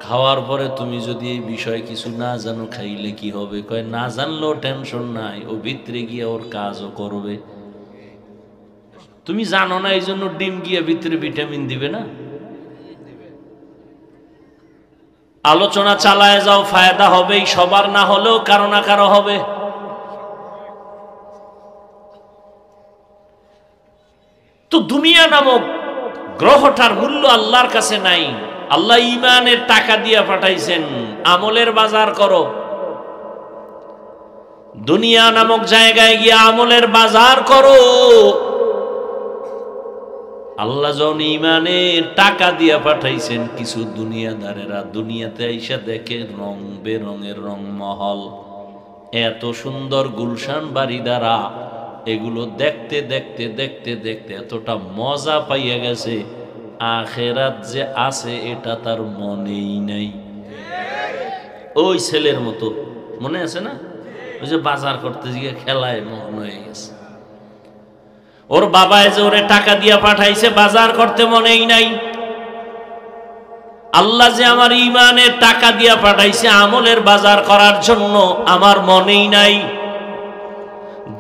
খাওয়ার পরে তুমি যদি এই বিষয়ে কিছু না জানো, খাইলে কি হবে? কয় না জানলেও টেনশন নাই, ও ভিতরে গিয়ে ওর কাজও করবে। তুমি জানো না, এই জন্য ডিম গিয়ে ভিতরে ভিটামিন দিবে না। আলোচনা চালায় যাও, ফায়দা হবেই, সবার না হলেও কারো না কারো হবে। তো দুনিয়া নামক গ্রহটার মূল্য আল্লাহর কাছে নাই। আল্লাহ ইমানের টাকা দিয়ে পাঠাইছেন, আমলের বাজার করো। দুনিয়া নামক জায়গায় গিয়ে আমলের বাজার করো। আল্লাহ যখন ইমানের টাকা দিয়া পাঠাইছেন, কিছু দুনিয়াদারেরা দুনিয়াতে আইসা দেখে রং বেরঙের রংমহল, এত সুন্দর গুলশান বাড়ি দ্বারা, এগুলো দেখতে দেখতে দেখতে দেখতে এতটা মজা পাইয়া গেছে, আখেরাত যে আছে এটা তার মনেই নাই। ওই ছেলের মতো মনে আছে না, ওই যে বাজার করতে গিয়ে খেলায় মন হয়ে গেছে। ওর বাবায় যে ওরে টাকা দিয়া পাঠাইছে বাজার করতে, মনেই নাই। আল্লাহ যে আমার ইমানের টাকা দিয়া পাঠাইছে আমলের বাজার করার জন্য, আমার মনেই নাই।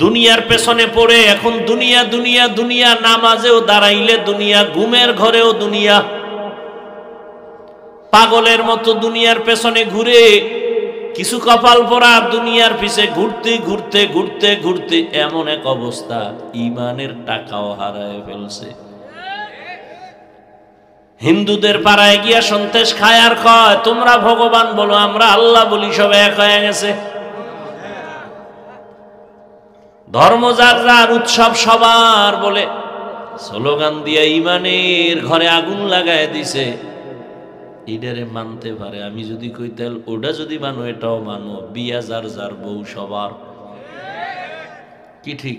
দুনিয়ার পেছনে পড়ে এখন দুনিয়া দুনিয়া দুনিয়া, নামাজেও দাঁড়াইলে দুনিয়া, ঘুমের ঘরেও দুনিয়া, পাগলের মতো দুনিয়ার পেছনে ঘুরে, কিছু কপাল পরা দুনিয়ার পিছে ঘুরতে ঘুরতে ঘুরতে ঘুরতে এমন এক অবস্থা, ইমানের টাকাও হারায় ফেলছে। হিন্দুদের পাড়ায় গিয়া সন্তেষ খায় আর কয় তোমরা ভগবান বলো, আমরা আল্লাহ বলি, সব এক হয়ে গেছে। ধর্ম যার যার, উৎসব সবার বলে স্লোগান দিয়া ইমানের ঘরে আগুন লাগায় দিছে। এটারে মানতে পারে, আমি যদি কই তেল ওটা যদি মানো এটাও মানো, বিয়া যার যার, বউ সবার, কি ঠিক?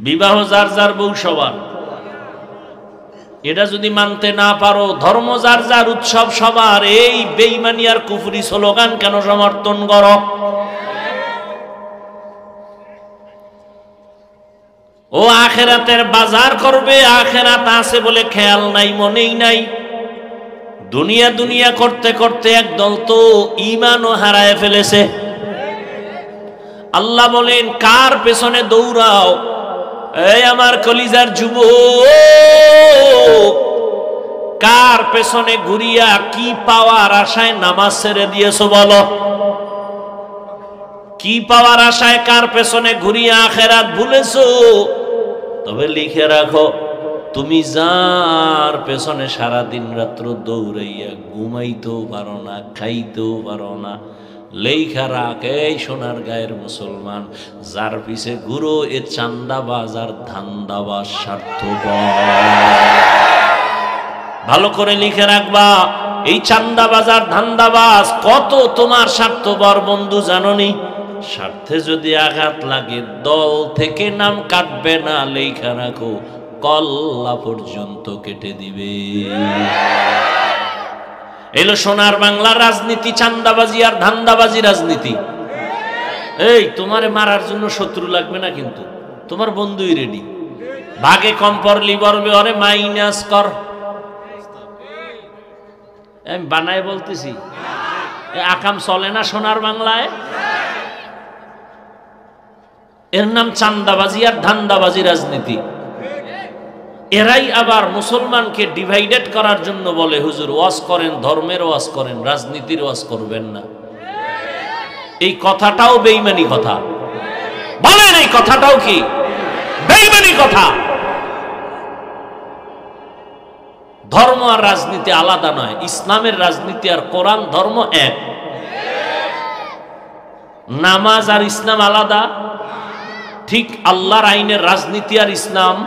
বিবাহ যার যার, বউ সবার, এটা যদি মানতে না পারো, ধর্ম যার যার, উৎসব সবার, এই বেঈমানি আর কুফরি স্লোগান কেন সমর্থন করো? ও আখেরাতের বাজার করবে, আখেরাত আছে বলে খেয়াল নাই, মনেই নাই। দুনিয়া দুনিয়া করতে করতে একদল তো ঈমানও হারায় ফেলেছে। আল্লাহ বলেন কার পেছনে দৌড়াও? এই আমার কলিজার যুবক, কার পেছনে ঘুরিয়া কি পাওয়ার আশায় নামাজ ছেড়ে দিয়েছো বলো? কি পাওয়ার আশায় কার পেছনে ঘুরিয়া আখেরাত ভুলেছো? তবে লিখে রাখো, তুমি যার পেছনে সারা দিন রাত্র দৌড়াইয়া ঘুমাইতেও পারো না, খাইতেও পারো না, লেখা রাখ, এই সোনার গায়ের মুসলমান, যার পিছে ঘুরো এ চান্দাবাজ আর ধান্দাবাজ, স্বার্থপর। ভালো করে লিখে রাখবা, এই চান্দাবাজ আর ধান্দাবাজ কত তোমার স্বার্থপর বন্ধু জানোনি? স্বার্থে যদি আঘাত লাগে দল থেকে নাম কাটবে না, লেখা রাখো, কল্লা পর্যন্ত কেটে দিবে। এলো সোনার বাংলার রাজনীতি, চান্দাবাজি আর ধান্দাবাজি রাজনীতি। এই তোমারে মারার জন্য শত্রু লাগবে না, কিন্তু তোমার বন্ধুই রেডি। ভাগে কম পড়লি বলবে ওরে মাইনাস কর। আমি বানায় বলতেছি, আকাম চলে না সোনার বাংলায়। এর নাম চান্দাবাজি আর ধান্দাবাজি রাজনীতি। এরাই আবার মুসলমানকে ডিভাইডেড করার জন্য বলে হুজুর ওয়াজ করেন, ধর্মের ওয়াজ করেন, রাজনীতির ওয়াজ করবেন না। এই কথাটাও বেঈমানি কথা। বলেন এই কথাটাও কি বেঈমানি কথা? ধর্ম আর রাজনীতি আলাদা নয়, ইসলামের রাজনীতি আর কোরআন ধর্ম এক। নামাজ আর ইসলাম আলাদা, ঠিক আল্লাহর আইনের রাজনীতি আর ইসলাম।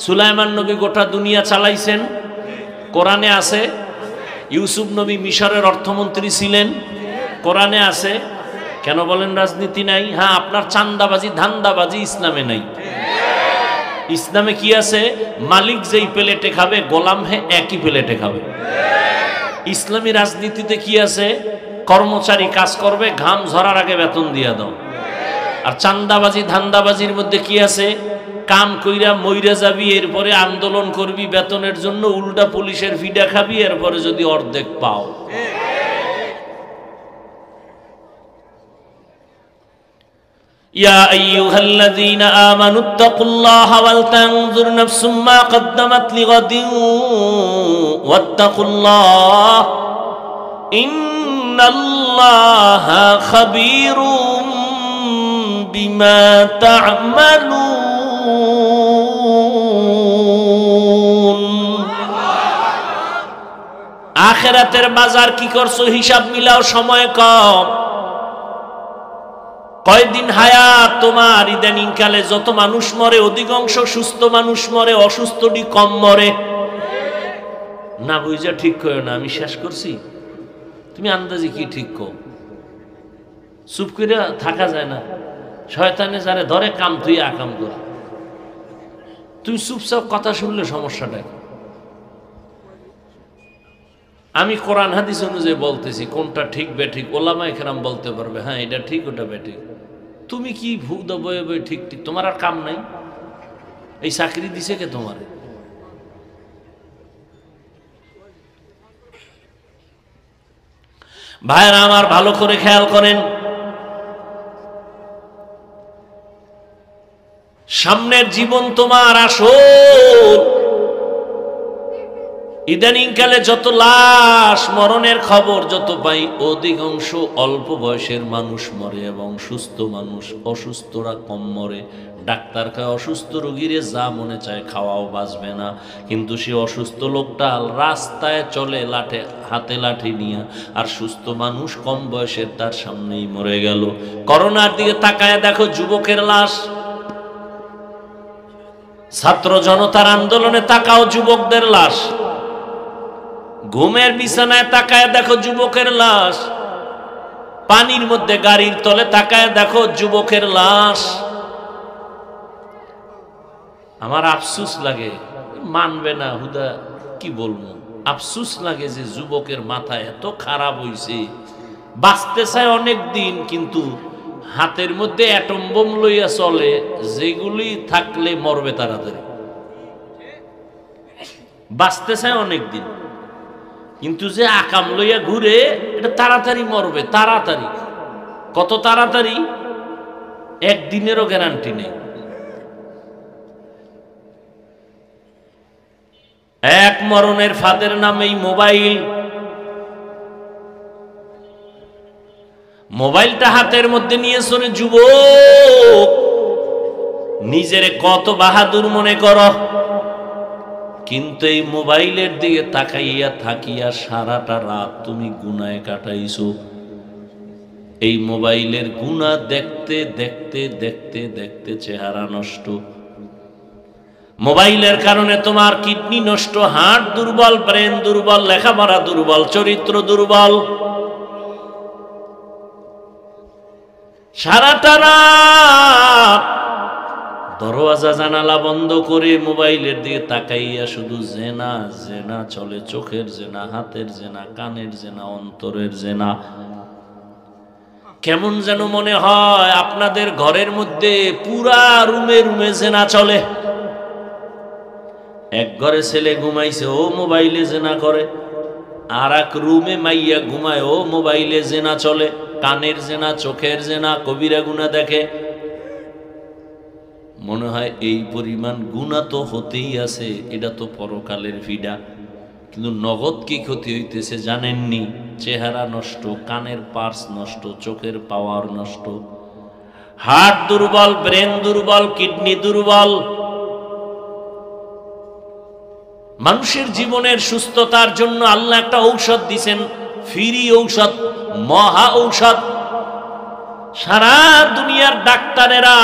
সুলাইমান নবী গোটা দুনিয়া চালাইছেন, কোরআনে আছে। ইউসুফ নবী মিশরের অর্থমন্ত্রী ছিলেন, কোরআনে আছে। কেন বলেন রাজনীতি নাই? হ্যাঁ, আপনার চান্দাবাজি ধান্দাবাজি ইসলামে নাই। ইসলামে কি আছে? মালিক যেই প্লেটে খাবে গোলাম একই প্লেটে খাবে। ইসলামী রাজনীতিতে কি আছে? কর্মচারী কাজ করবে, ঘাম ঝরার আগে বেতন দিয়া দাও। আর চান্দাবাজি ধান্দাবাজির মধ্যে কি আছে? কাম কইরা মইরা যাবি, এরপরে আন্দোলন করবি বেতনের জন্য, উল্টা পুলিশের ভিডা খাবি, এরপরে যদি অর্ধেক পাও। ইয়া আইয়ুহাল্লাযীনা আমানুত্তাকুল্লাহা ওয়াল তানজুর নাফসুম মা কদ্দামাত লিগাদিন ওয়াত্তাকুল্লাহ ইন্নাল্লাহা খাবীরুম বিমা তা'মালুন। আখিরাতের বাজার কি করছো হিসাব মিলাও, সময় কম। কয়দিন হায়াত তোমার? ইদানিং কালে যত মানুষ মরে অধিকাংশ সুস্থ মানুষ মরে, অসুস্থটি কম মরে। না বুঝা ঠিক করো না, আমি শেষ করছি, তুমি আন্দাজি কি ঠিক কো? চুপ করে থাকা যায় না, শয়তানে যারে ধরে কাম তুই আকাম করে। তুমি চুপচাপ কথা শুনলে সমস্যাটা কি? আমি কোরআন হাদিস অনুযায়ী বলতেছি, কোনটা ঠিক বেঠিক ওলামায়ে কেরাম বলতে পারবে, হ্যাঁ এটা ঠিক ওটা বেঠিক। তুমি কি ভুক বয়ে বয়ে ঠিক ঠিক, তোমার আর কাম নাই? এই চাকরি দিছে কে তোমার? ভাইরা আমার ভালো করে খেয়াল করেন, সামনের জীবন তোমার আসল। ইদানিং কালে যত লাশ মরণের খবর যত পাই, অধিকাংশ অল্প বয়সের মানুষ মরে এবং সুস্থ মানুষ, অসুস্থরা কম মরে। ডাক্তার কয় অসুস্থ রোগীরে যা মনে চায় খাওয়াও বাঁচবে না, কিন্তু সে অসুস্থ লোকটা রাস্তায় চলে লাঠে হাতে লাঠি নিয়ে, আর সুস্থ মানুষ কম বয়সের তার সামনেই মরে গেল। করোনার দিকে তাকায় দেখো যুবকের লাশ, ছাত্র জনতার আন্দোলনে তাকাও যুবকদের লাশ, ঘুমের বিছানায় তাকায় দেখো যুবকের লাশ, পানির মধ্যে গাড়ির তলে তাকায় দেখো যুবকের লাশ। আমার আফসুস লাগে, মানবে না হুদা কি বলবো, আফসুস লাগে যে যুবকের মাথা এত খারাপ হইছে, বাঁচতে চায় অনেক দিন কিন্তু হাতের মধ্যে অ্যাটম বোম লইয়া চলে, যেগুলি থাকলে মরবে তাড়াতাড়ি। বাঁচতে চায় অনেক দিন কিন্তু যে আকাম লইয়া ঘুরে, এটা তাড়াতাড়ি মরবে, তাড়াতাড়ি। কত তাড়াতাড়ি? একদিনেরও গ্যারান্টি নেই। এক মরণের ফাঁদের নামেই মোবাইল। মোবাইলটা হাতের মধ্যে নিয়েছো রে যুবক, নিজেরে কত বাহাদুর মনে করো, কিন্তু এই মোবাইলের দিকে তাকাইয়া থাকিয়া সারাটা রাত তুমি গুনায় কাটাইছো। এই মোবাইলের গুনাহ দেখতে দেখতে দেখতে দেখতে চেহারা নষ্ট। মোবাইলের কারণে তোমার কিডনি নষ্ট, হার্ট দুর্বল, ব্রেন দুর্বল, লেখাপড়া দুর্বল, চরিত্র দুর্বল। সারাটা রাত দরওয়াজা জানালা বন্ধ করে মোবাইলের দিকে তাকাইয়া শুধু জেনা জেনা চলে, চোখের জেনা, হাতের জেনা, কানের জেনা, অন্তরের জেনা। কেমন যেন মনে হয় আপনাদের ঘরের মধ্যে পুরা রুমে রুমে জেনা চলে। এক ঘরে ছেলে ঘুমাইছে, ও মোবাইলে জেনা করে, আর এক রুমে মাইয়া ঘুমায়, ও মোবাইলে জেনা চলে। কানের জেনা, চোখের জেনা, কবিরা গুনাহ দেখে। মনে হয় এই পরিমাণ গুনাহ তো হতেই আছে, এটা তো পরকালের ভিডা। কিন্তু নগদ কি ক্ষতি হইতেছে জানেননি? চেহারা নষ্ট, কানের পার্স নষ্ট, চোখের পাওয়ার নষ্ট, হার্ট দুর্বল, ব্রেন দুর্বল, কিডনি দুর্বল। মানুষের জীবনের সুস্থতার জন্য আল্লাহ একটা ঔষধ দিছেন, ফ্রি ঔষধ, মহা ঔষধ। সারা দুনিয়ার ডাক্তারেরা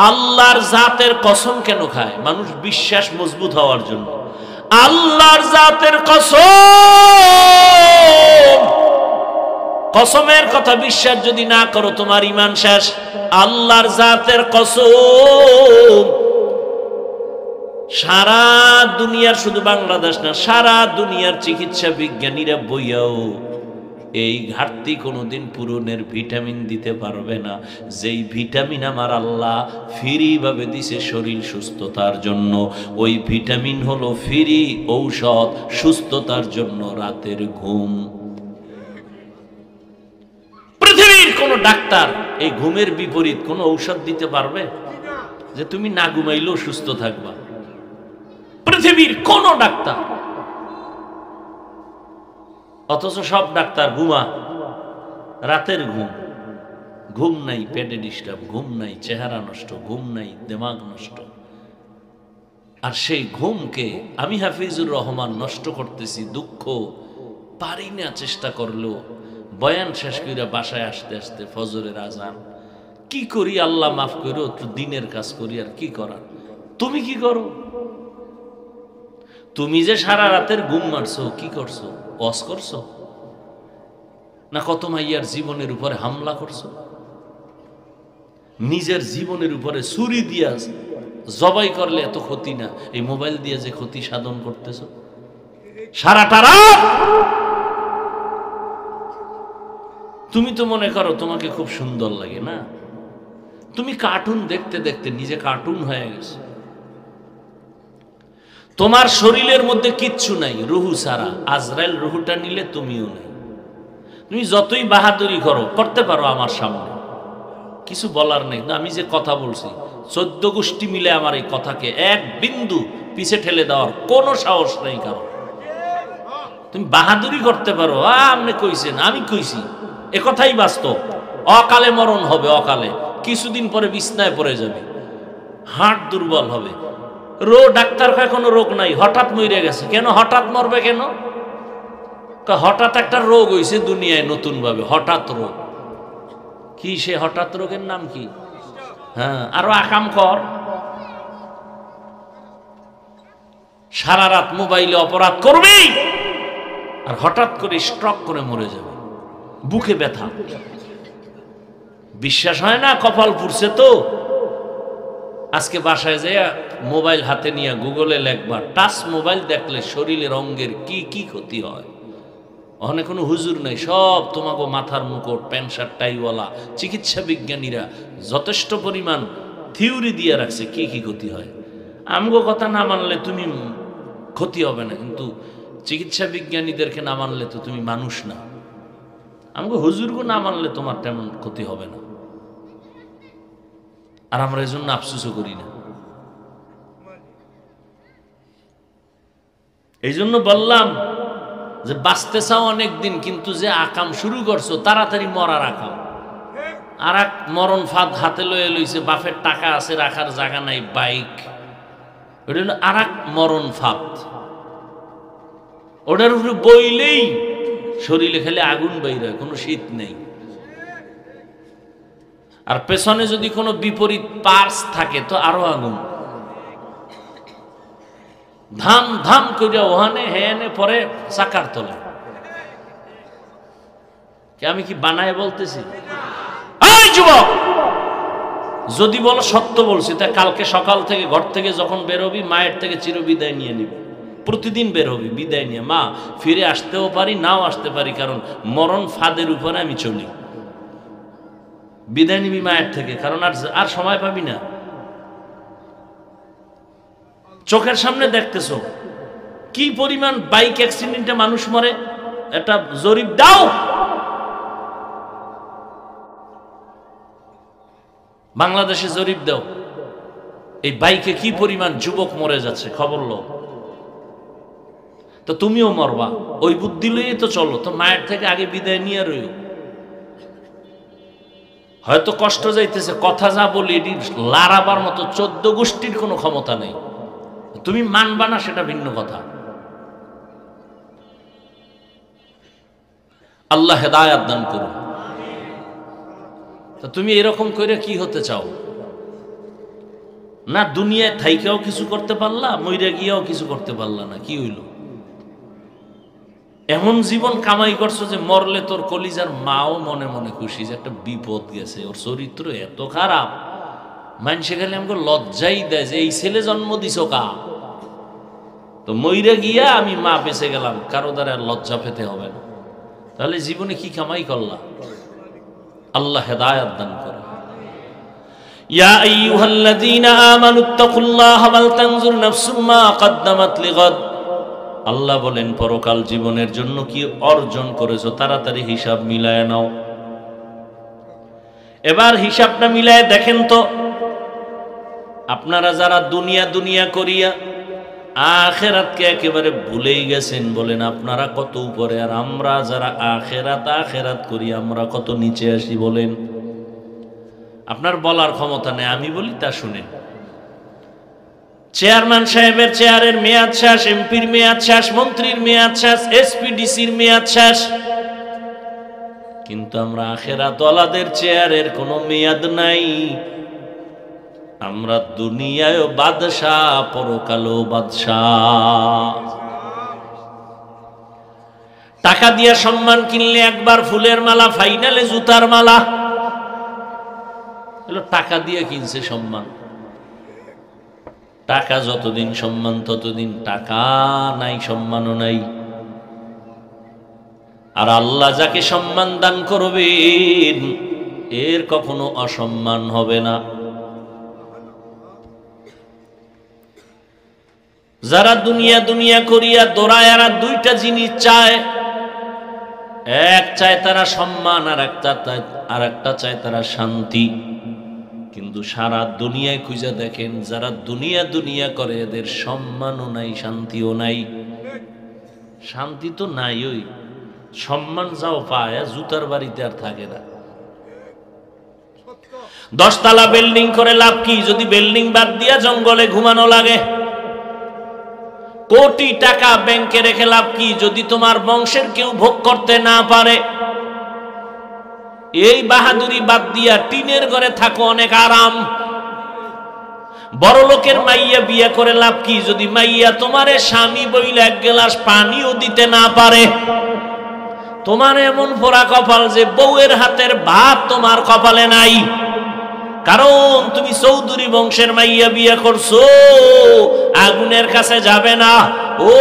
আল্লাহর জাতের কসম কেন খায়? মানুষ বিশ্বাস মজবুত হওয়ার জন্য। আল্লাহর জাতের কসম, কসমের কথা বিশ্বাস যদি না করো তোমার ঈমান শেষ। আল্লাহর জাতের কসম, সারা দুনিয়ার, শুধু বাংলাদেশ না, সারা দুনিয়ার চিকিৎসা বিজ্ঞানীরা বইয়াও এই ঘাটতি কোনোদিন পূরণের ভিটামিন দিতে পারবে না, যেই ভিটামিন আমার আল্লাহ ফ্রি ভাবে দিছে শরীর সুস্থতার জন্য। ওই ভিটামিন হলো ফ্রি ঔষধ সুস্থতার জন্য, রাতের ঘুম। পৃথিবীর কোন ডাক্তার এই ঘুমের বিপরীত কোন ঔষধ দিতে পারবে যে তুমি না ঘুমাইলেও সুস্থ থাকবা? পৃথিবীর কোন ডাক্তার। অথচ সব ডাক্তার ঘুমা, রাতের ঘুম। ঘুম নাই, পেটে ডিস্টার্ব, ঘুম নাই, চেহারা নষ্ট, ঘুম নাই, দিমাগ নষ্ট। আর সেই ঘুমকে আমি হাফিজুর রহমান নষ্ট করতেছি, দুঃখ পারি না, চেষ্টা করলেও। বয়ান শেষ করে বাসায় আসতে আসতে ফজরের আজান। কি করি আল্লাহ মাফ করো, একটু দিনের কাজ করি, আর কি করার। তুমি কি করো? তুমি যে সারা রাতের ঘুম মারছো, কি করছো? ওয়াজ করছো না কত মাইয়ার জীবনের উপরে হামলা করছো? নিজের জীবনের উপরে ছুরি দিয়া জবাই করলে এত ক্ষতি না, এই মোবাইল দিয়ে যে ক্ষতি সাধন করতেছো সারাটা রাত। তুমি তো মনে করো তোমাকে খুব সুন্দর লাগে না? তুমি কার্টুন দেখতে দেখতে নিজে কার্টুন হয়ে গেছে। তোমার শরীরের মধ্যে কিচ্ছু নাই রুহু ছাড়া। আজরাইল রুহুটা নিলে তুমিও নাই। তুমি যতই বাহাদুরি করো, করতে পারো আমার সামনে, কিছু বলার নেই। আমি যে কথা বলছি 14 গোষ্ঠী মিলে আমার এই কথাকে এক বিন্দু পিছে ঠেলে দেওয়ার কোনো সাহস নেই কারো। তুমি বাহাদুরি করতে পারো, আপনি কইছেন, আমি কইছি, এ কথাই বাস্তব। অকালে মরণ হবে, অকালে কিছুদিন পরে বিছনায় পড়ে যাবে, হার্ট দুর্বল হবে। ডাক্তার কয় কোনো রোগ নাই, হঠাৎ মরে গেছে। কেন হঠাৎ মরবে কেন? হঠাৎ একটা রোগ হইছে দুনিয়ায় নতুন ভাবে, হঠাৎ রোগ। কি সে হঠাৎ রোগের নাম কি? হ্যাঁ, আরো আকাম কর। সারা রাত মোবাইলে অপরাধ করবি আর হঠাৎ করে স্ট্রোক করে মরে যাবে, বুকে ব্যথা। বিশ্বাস হয় না? কপাল পুড়ছে তো। আজকে বাসায় যাইয়া মোবাইল হাতে নিয়ে গুগলে লেখবা, টাচ মোবাইল দেখলে শরীরের অঙ্গের কি কি ক্ষতি হয়। ওখানে কোনো হুজুর নাই, সব তোমাকে মাথার মুকুট, প্যান্ট শার্ট টাইওয়ালা চিকিৎসা বিজ্ঞানীরা যথেষ্ট পরিমাণ থিওরি দিয়ে রাখছে কি কি ক্ষতি হয়। আমগো কথা না মানলে তুমি ক্ষতি হবে না, কিন্তু চিকিৎসা বিজ্ঞানীদেরকে না মানলে তো তুমি মানুষ না। আমগো হুজুরকে না মানলে তোমার তেমন ক্ষতি হবে না। আর আমরা এজন্য আফসোসও করি না। এই জন্য বললাম যে বাঁচতে চাও অনেকদিন, কিন্তু যে আকাম শুরু করছো তাড়াতাড়ি মরার আকাম। আর এক মরণ ফাঁদ হাতে লয়ে লইছে, বাপের টাকা আছে রাখার জায়গা নাই, বাইক। ওটা হলো আর এক মরণ ফাঁদ। ওটার উপরে বইলেই শরীরে খেলে আগুন বাইরে, কোনো শীত নেই। আর পেছনে যদি কোনো বিপরীত পার্স থাকে তো আরো আগুন। ধাম ধাম করে ওখানে হেনে পরে চাকার তলে। আমি কি বানায় বলতেছি? এই যুবক, যদি বলো সত্য বলছি, তা কালকে সকাল থেকে ঘর থেকে যখন বেরোবি মায়ের থেকে চিরবিদায় নিয়ে নিবি। প্রতিদিন বের হবি বিদায় নিয়ে। মা, ফিরে আসতেও পারি, নাও আসতে পারি, কারণ মরণ ফাঁদের উপরে আমি চলি। বিদায় নিবি মায়ের থেকে, কারণ আর সময় পাবি না। চোখের সামনে দেখতেছো কি পরিমাণ বাইক অ্যাক্সিডেন্টে মানুষ মরে। একটা জরিপ দাও, বাংলাদেশে জরিপ দাও, এই বাইকে কি পরিমাণ যুবক মরে যাচ্ছে, খবর লো। তো তুমিও মরবা, ওই বুদ্ধি লইয়ে তো চলো। তো মায়ের থেকে আগে বিদায় নিয়ে রইও। হয়তো কষ্ট যাইতেছে, কথা যা বলি এটি লারাবার মতো 14 গোষ্ঠীর কোনো ক্ষমতা নেই। তুমি মানবা না সেটা ভিন্ন কথা। আল্লাহ হেদায়াত দান করুন। তা তুমি এরকম করে কি হতে চাও? না দুনিয়ায় থাইকেও কিছু করতে পারলা, মইরা গিয়েও কিছু করতে পারলা না, কি হইল? এমন জীবন কামাই করছো যে মরলে তোর কলিজার মাও মনে মনে খুশি যে একটা বিপদ গেছে, ওর চরিত্র এত খারাপ। মানুষে গেলে আমাকে লজ্জাই দেয় যে এই ছেলে জন্ম দিছ কা। তো মইরা গিয়া আমি মা বেঁচে গেলাম, কারো দ্বারা লজ্জা পেতে হবে না। তাহলে জীবনে কি কামাই করলা? আল্লাহ হেদায়াত দান করে। ইয়া আইয়ুহাল্লাযীনা আমানুত্তাকুল্লাহা ওয়াল তানজুর নাফসুম মা কদ্দামাত লিগাদ। আল্লাহ বলেন পরকাল জীবনের জন্য কি অর্জন করেছো তাড়াতাড়ি হিসাব মিলায় নাও। এবার হিসাবটা মিলায় দেখেন তো, আপনারা যারা দুনিয়া দুনিয়া করিয়া আখেরাতকে একেবারে ভুলেই গেছেন, বলেন আপনারা কত উপরে, আর আমরা যারা আখেরাত আখেরাত করি আমরা কত নিচে আসি বলেন। আপনার বলার ক্ষমতা নেই, আমি বলি তা শুনেন। চেয়ারম্যান সাহেবের চেয়ারের মেয়াদ শেষ, এমপির মেয়াদ শেষ, মন্ত্রীর মেয়াদ শেষ, এসপিডিসির মেয়াদ শেষ। কিন্তু আমরা আখিরাত ওয়ালাদের চেয়ারের কোনো মেয়াদ নাই। আমরা দুনিয়ায় বাদশাহ, পরকালও বাদশাহ। টাকা দিয়ে সম্মান কিনলে একবার ফুলের মালা, ফাইনালে জুতার মালা। টাকা দিয়ে কিনছে সম্মান। টাকা যতদিন সম্মান ততদিন টাকা নাই, সম্মানও নাই। আর আল্লাহ যাকে সম্মান দান করবেন এর কখনো অসম্মান হবে না। যারা দুনিয়া দুনিয়া করিয়া দৌড়ায়, আর দুইটা জিনিস চায়। এক চায় তারা সম্মান, আর একটা চায় তারা শান্তি। কিন্তু সারা দুনিয়ায় খুঁজে দেখেন, যারা দুনিয়া দুনিয়া করে এদের সম্মানও নাই, শান্তিও নাই। শান্তি তো নাই, ওই সম্মান যাও পায়, জুতার বাড়িতে আর থাকে না। 10 তলা বিল্ডিং করে লাভ কি যদি বিল্ডিং বাদ দিয়া জঙ্গলে ঘুমানো লাগে? কোটি টাকা ব্যাংকে রেখে লাভ কি যদি তোমার বংশের কেউ ভোগ করতে না পারে? এই বাহাদুরি বাদ দিয়া টিনের ঘরে থাকো, অনেক আরাম। বড় লোকের মাইয়া বিয়ে করে লাভ কি যদি মাইয়া তোমারে স্বামী বইলে এক গ্লাস পানিও দিতে না পারে? তোমার এমন পোড়া কপাল যে বউয়ের হাতের ভাত তোমার কপালে নাই, কারণ তুমি চৌধুরী বংশের মাইয়া বিয়ে করছো। আগুনের কাছে যাবে না, ও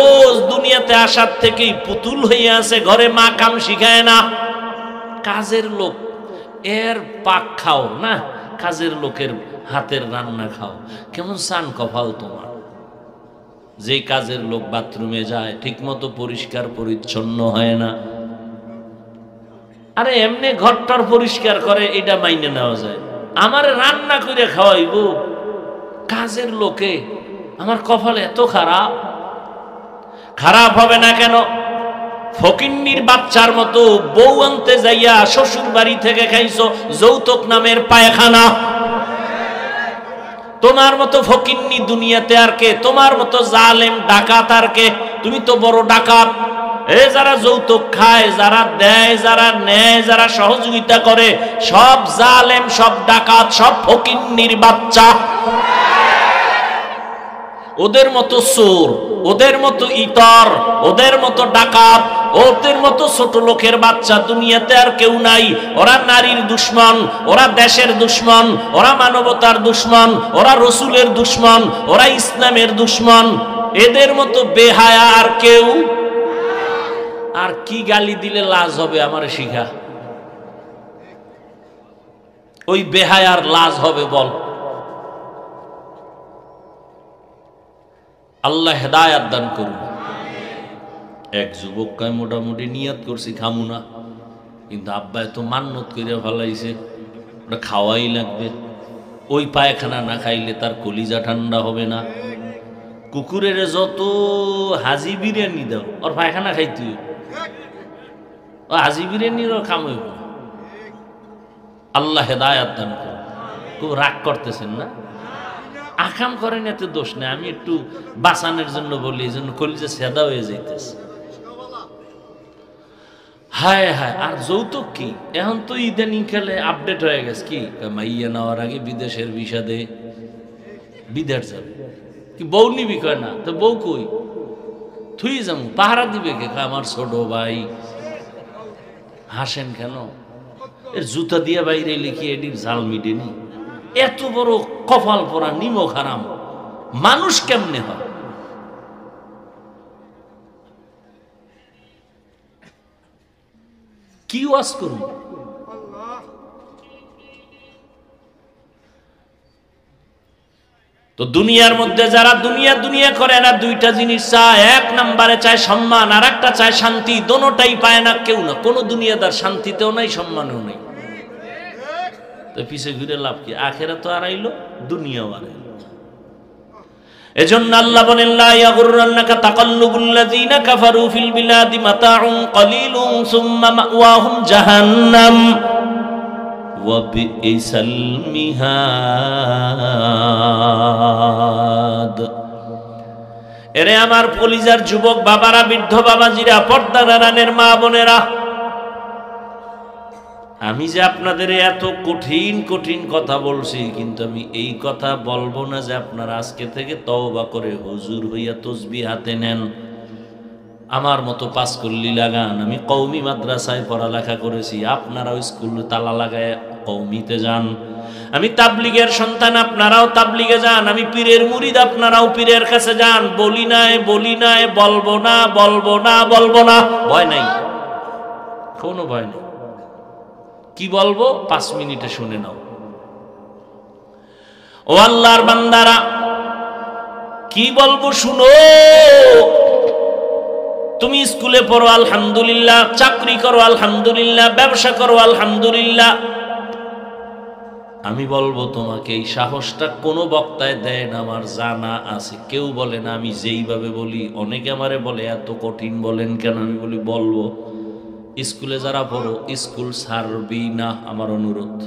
দুনিয়াতে আসার থেকেই পুতুল হইয়া আছে, ঘরে মা কাম শিখায় না। কাজের লোক এর পাক খাও না, কাজের লোকের হাতের রান্না খাও। কেমন সান কপাল তোমার। যে কাজের লোক বাথরুমে যায় ঠিক মতো পরিষ্কার পরিচ্ছন্ন হয় না। আরে এমনি ঘরটার পরিষ্কার করে, এটা মাইনে নেওয়া যায়। আমার রান্না করে খাওয়াইব কাজের লোকে, আমার কপাল এত খারাপ। খারাপ হবে না কেন? ফকিন্নির বাচ্চার মতো বউ আনতে যাইয়া শ্বশুর বাড়ি থেকে খাইছো যৌতুক নামের পায়খানা। তোমার মতো ফকিন্নি দুনিয়াতে আর কে? তোমার মতো জালেম ডাকাত আর কে? তুমি তো বড় ডাকাত। এ যারা যৌতুক খায়, যারা দেয়, যারা নেয়, যারা সহযোগিতা করে, সব জালেম, সব ডাকাত, সব ফকিন্নির বাচ্চা। ওদের মতো চোর, ওদের মতো ইতর, ওদের মতো ডাকাত, ওদের মতো ছোট লোকের বাচ্চা দুনিয়াতে আর কেউ নাই। ওরা নারীর দুশ্মন, ওরা দেশের দুশ্মন, ওরা মানবতার দুশ্মন, ওরা রসুলের দুশ্মন, ওরা ইসলামের দুশ্মন। এদের মতো বেহায়া আর কেউ। আর কি গালি দিলে লাজ হবে আমার শিখা? ওই বেহায়ার লাজ হবে বল? আল্লাহ হেদায়াত দান করুন। এক যুবক কয় মোটামুটি নিয়ত করছি খামু না, কিন্তু আব্বা এত মান্নত করে ফেলাইছে, ওটা খাওয়াই লাগবে। ওই পায়খানা না খাইলে তার কলিজা ঠান্ডা হবে না। কুকুরের যত হাজি বিরিয়ানি দাও, ওর পায়খানা খাইতে ও হাজি বিরিয়ানিরও খাম হইব। আল্লাহ হেদায়াত দান করুন। খুব রাগ করতেছেন না? আকাম করেন, এত দোষ নেই। আমি একটু বাঁচানোর জন্য বলি, এই জন্য কলিজা সেদা হয়ে যাইতেছে। হায় হায়। আর যৌতুক কি? এখন তো ইদানিং খেলে আপডেট হয়ে গেছে। কি মাইয়া নেওয়ার আগে বিদেশের ভিসা দে, বিদেশ যাবে। কি বউ নিবি? কয় না। তো বউ কই? থুই যাবো। পাহারা দিবে কে? আমার ছোট ভাই। হাসেন কেন? এর জুতা দিয়ে বাইরে লিখি এটির জাল মিটেনি। এত বড় কপাল পরা নিমক হারাম মানুষ কেমনে হয়? কি ওয়াজ করুন? তো দুনিয়ার মধ্যে যারা দুনিয়া দুনিয়া করে না, দুইটা জিনিস চায়। এক নম্বরে চায় সম্মান, আর একটা চায় শান্তি। দোনোটাই পায় না কেউ না। কোনো দুনিয়াদার শান্তিতেও নাই, সম্মানেও নাই। তো পিছে ঘুরে লাভ কি? আখেরাত তো হারাইলো, দুনিয়াও হারাইলো। এজন্য আল্লাহ বলেন, লা ইয়াগুররান্নাকা তাকাল্লুবুল লাযিনা কাফারু ফিল বিলাদি মাতাউন কলিলুন সুম্মা মাওয়াহুম জাহান্নাম ওয়া বিইসাল মিহাদ। এরে আমার কলিজার যুবক বাবারা, বৃদ্ধ বাবাজিরা, পর্দার আড়ালের মা বোনেরা, আমি যে আপনাদের এত কঠিন কঠিন কথা বলছি, কিন্তু আমি এই কথা বলবো না যে আপনারা আজকে থেকে তওবা করে হুজুর হইয়া তসবিহ হাতে নেন, আমার মতো পাঁচকল্লি লাগান। আমি কওমি মাদ্রাসায় পড়ালেখা করেছি, আপনারাও স্কুলে তালা লাগায় কওমিতে যান। আমি তাবলিগের সন্তান, আপনারাও তাবলিগে যান। আমি পীরের মুরিদ, আপনারাও পীরের কাছে যান। বলি নাই বলবো না, বলবো না, ভয় নাই, কোনো ভয় নেই। কি বলবো 5 মিনিটে শুনে নাও। ও আল্লাহর বান্দারা, কি বলবো শুনো। তুমি স্কুলে পড়ো আলহামদুলিল্লাহ, চাকরি করো আলহামদুলিল্লাহ, ব্যবসা করো আলহামদুলিল্লাহ। আমি বলবো তোমাকে, এই সাহসটা কোনো বক্তায় দেয় না, আমার জানা আছে। কেউ বলে না আমি যেইভাবে বলি। অনেকে আমারে বলে এত কঠিন বলেন কেন? আমি বলি বলবো। স্কুলে যারা পড়ো স্কুল ছাড়বি না, আমার অনুরোধ।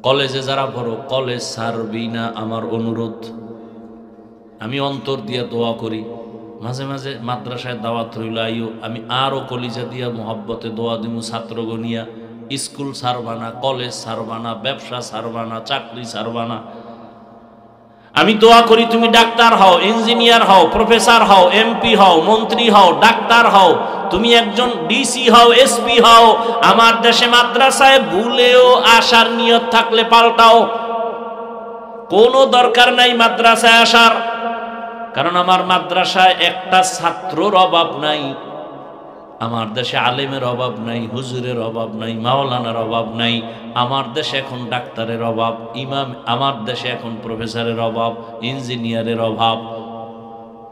কলেজে যারা পড়ো কলেজ ছাড়বি না, আমার অনুরোধ। আমি অন্তর দিয়া দোয়া করি, মাঝে মাঝে মাদ্রাসায় দাওয়াত রইল আইও, আমি আরো কলিজা দিয়া মোহাব্বতে দোয়া দিমু ছাত্রগণিয়া, স্কুল ছাড়বানা, কলেজ ছাড়বানা, ব্যবসা ছাড়বানা, চাকরি ছাড়বানা। আমি দোয়া করি তুমি ডাক্তার হও, ইঞ্জিনিয়ার হও, প্রফেসর হও, এমপি হও, মন্ত্রী হও, ডাক্তার হও, তুমি একজন ডিসি হও, এসপি হও। আমার দেশে মাদ্রাসায় ভুলেও আসার নিয়ত থাকলে পাল্টাও। কোনো দরকার নাই মাদ্রাসায় আসার, কারণ আমার মাদ্রাসায় একটা ছাত্রর অভাব নাই। আমার দেশে আলেমের অভাব নাই, হুজুরের অভাব নাই, মাওলানার অভাব নাই। আমার দেশে এখন ডাক্তারের অভাব, ইমাম, আমার দেশে এখন প্রফেসরের অভাব, ইঞ্জিনিয়ারের অভাব।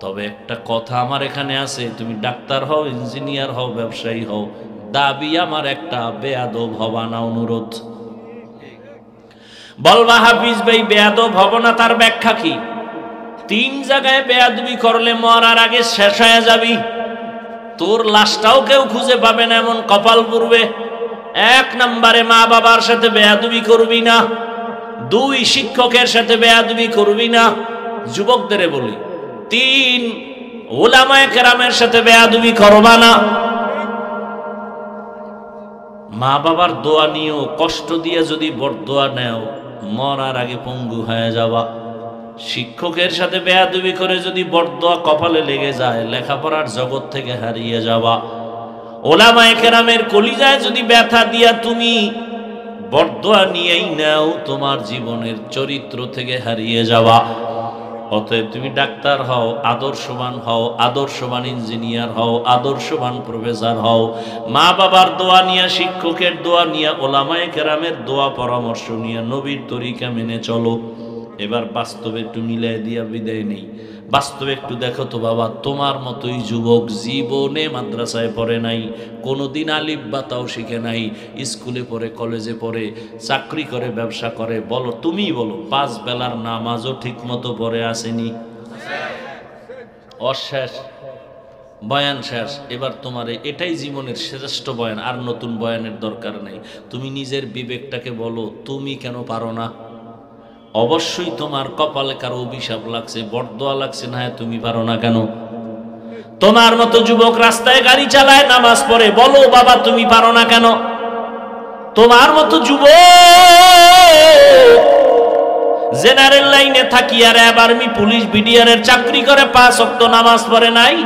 তবে একটা কথা আমার এখানে আছে, তুমি ডাক্তার হও, ইঞ্জিনিয়ার হও, ব্যবসায়ী হও, দাবি আমার একটা, বেয়াদব হবা না, অনুরোধ। বলবা হাফিজ ভাই বেয়াদব হব না, তার ব্যাখ্যা কি? 3 জায়গায় বেয়াদবি করলে মরার আগে শেষ হয়ে যাবি। তোর লাশটাও কেউ খুঁজে পাবে না, এমন কপাল পুরবে। 1 নম্বরে মা বাবার সাথে বেয়াদবি করবি না। 2 শিক্ষকের সাথে বেয়াদবি করবি না, যুবকদের বলি। 3 উলামায়ে কেরামের সাথে বেয়াদবি করবা না। মা বাবার দোয়া নিও, কষ্ট দিয়ে যদি বরদোয়া নেও মরার আগে পঙ্গু হয়ে যাবা। শিক্ষকের সাথে বেয়াদবি করে যদি বরদোয়া কপালে লেগে যায় লেখাপড়ার জগৎ থেকে হারিয়ে যাবা। ওলামায়ে কেরামের কলিজায় যদি ব্যথা দিয়া তুমি বরদোয়া নিয়েই নাও, তোমার জীবনের চরিত্র থেকে হারিয়ে যাবা। অতএব তুমি ডাক্তার হও, আদর্শবান হও, আদর্শবান ইঞ্জিনিয়ার হও, আদর্শবান প্রফেসর হও। মা বাবার দোয়া নিয়া, শিক্ষকের দোয়া নিয়া, ওলামায়ে কেরামের দোয়া পরামর্শ নিয়া নবীর তরিকা মেনে চলো। এবার বাস্তবে একটু মিলাই দিয়া বিদায় নেই। বাস্তবে একটু দেখো তো বাবা, তোমার মতোই যুবক জীবনে মাদ্রাসায় পড়ে নাই, কোনোদিন আলিফ বাতাও শিখে নাই, স্কুলে পড়ে, কলেজে পড়ে, চাকরি করে, ব্যবসা করে। বলো, তুমিই বলো, 5 বেলার নামাজও ঠিক মতো পড়ে আসেনি। অশেষ বয়ান শেষ। এবার তোমার এটাই জীবনের শ্রেষ্ঠ বয়ান, আর নতুন বয়ানের দরকার নেই। তুমি নিজের বিবেকটাকে বলো, তুমি কেন পারো না? অবশ্যই তোমার কপালে কারো অভিশাপ লাগছে, বরদোয়া লাগছে, না তুমি পারো না কেন? তোমার মতো যুবক রাস্তায় গাড়ি চালায়, নামাজ পড়ে, বলো বাবা তুমি পারো না কেন? তোমার মতো যুবক জেনারেল লাইনে থাকি আর আর্মি, পুলিশ, বিডিআরের চাকরি করে, 5 ওয়াক্ত নামাজ পড়ে নাই,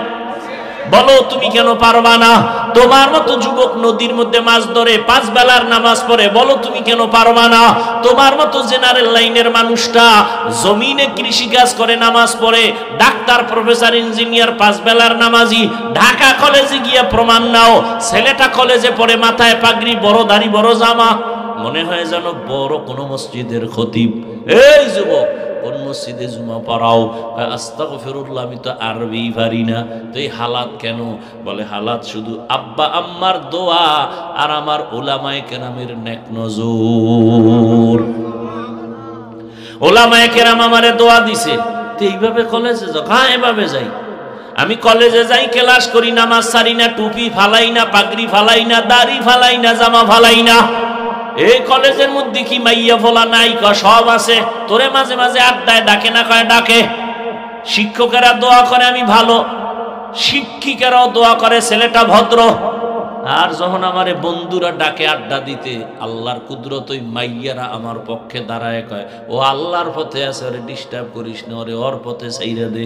বলো তুমি কেন পারবা না? তোমার মতো যুবক নদীর মধ্যে মাছ ধরে, 5 বেলার নামাজ পড়ে, বলো তুমি কেন পারবা না? তোমার মতো জেনারেল লাইনের মানুষটা জমিনে কৃষি কাজ করে, নামাজ পড়ে, ডাক্তার, প্রফেসর, ইঞ্জিনিয়ার, 5 বেলার নামাজি। ঢাকা কলেজে গিয়ে প্রমাণ নাও, ছেলেটা কলেজে পড়ে, মাথায় পাগড়ি, বড় দাড়ি, বড় জামা, মনে হয় যেন বড় কোনো মসজিদের খতিব। এই যুবক, কোন মসজিদে জুমা পড়াও? আস্তাগফিরুল্লাহ, আমি তো আরবি পারি না। তো এই হালাত কেন? বলে হালাত শুধু আব্বা আম্মার দোয়া আর আমার উলামায়ে কেরামের নেক নজর। উলামায়ে কেরাম আমারে দোয়া দিছে, তো এইভাবে কলেজে যাও। হ্যাঁ, এভাবে যাই। আমি কলেজে যাই, ক্লাস করি, নামাজ ছাড়ি না, টুপি ফালাই না, পাগড়ি ফালাই না, দাড়ি ফালাই না, জামা ফালাই না। এই কলেজের মধ্যে কি মাইয়া ফোলা নাই? সব আছে। তোরে মাঝে মাঝে আড্ডায় ডাকে না? কয় ডাকে। শিক্ষকেরা দোয়া করে আমি ভালো, শিক্ষিকারাও দোয়া করে ছেলেটা ভদ্র। আর যখন আমারে বন্ধুরা ডাকে আড্ডা দিতে, আল্লাহর কুদরত ওই মাইয়ারা আমার পক্ষে দাঁড়ায় কয়, ও আল্লাহর পথে আছে, ওরে ডিস্টার্ব করিস না, ওরে ওর পথে ছাইরা দে।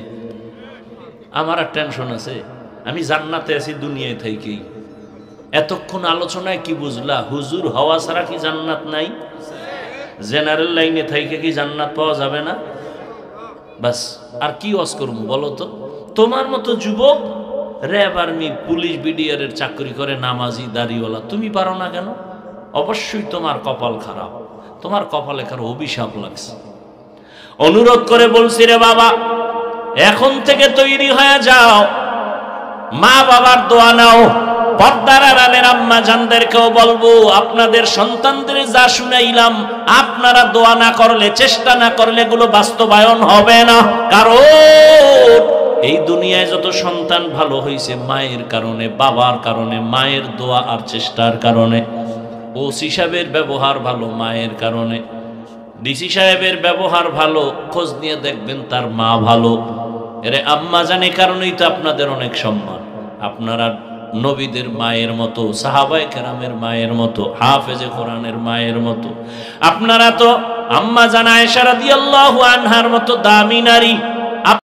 আমার আর টেনশন আছে, আমি জান্নাতে আছি দুনিয়ায় থেকেই। এতক্ষণ আলোচনায় কি বুঝলা? হুজুর হওয়া ছাড়া কি জান্নাত নাই? জেনারেল লাইনে থেকে কি জান্নাত পাওয়া যাবে না? বাস, আর কি ওয়াজ করবো বলো তো? তোমার মতো যুবক র্যাব, আর্মি, পুলিশ, বিডিআর এর চাকরি করে, নামাজি, দাড়িওয়ালা, তুমি পারো না কেন? অবশ্যই তোমার কপাল খারাপ, তোমার কপালে কারো অভিশাপ লাগছে। অনুরোধ করে বলছি, রে বাবা, এখন থেকে তৈরি হয়ে যাও, মা বাবার দোয়া নাও। পর্দার আড়ালের আম্মা জানদেরকেও বলবো, আপনাদের সন্তানদের যা শুনাইলাম, আপনারা দোয়া না করলে, চেষ্টা না করলে এগুলো বাস্তবায়ন হবে না। কারণ এই দুনিয়ায় যত সন্তান ভালো হয়েছে মায়ের কারণে, বাবার কারণে, মায়ের দোয়া আর চেষ্টার কারণে। ওসি সাহেবের ব্যবহার ভালো মায়ের কারণে, ডিসি সাহেবের ব্যবহার ভালো, খোঁজ নিয়ে দেখবেন তার মা ভালো। এরে আম্মা জানে কারণেই তো আপনাদের অনেক সম্মান। আপনারা নবীদের মায়ের মতো, সাহাবায়ে কেরামের মায়ের মতো, হাফেজে কোরআনের মায়ের মতো। আপনারা তো আম্মা জান আয়েশা রাদিয়াল্লাহু আনহার মতো দামি নারী।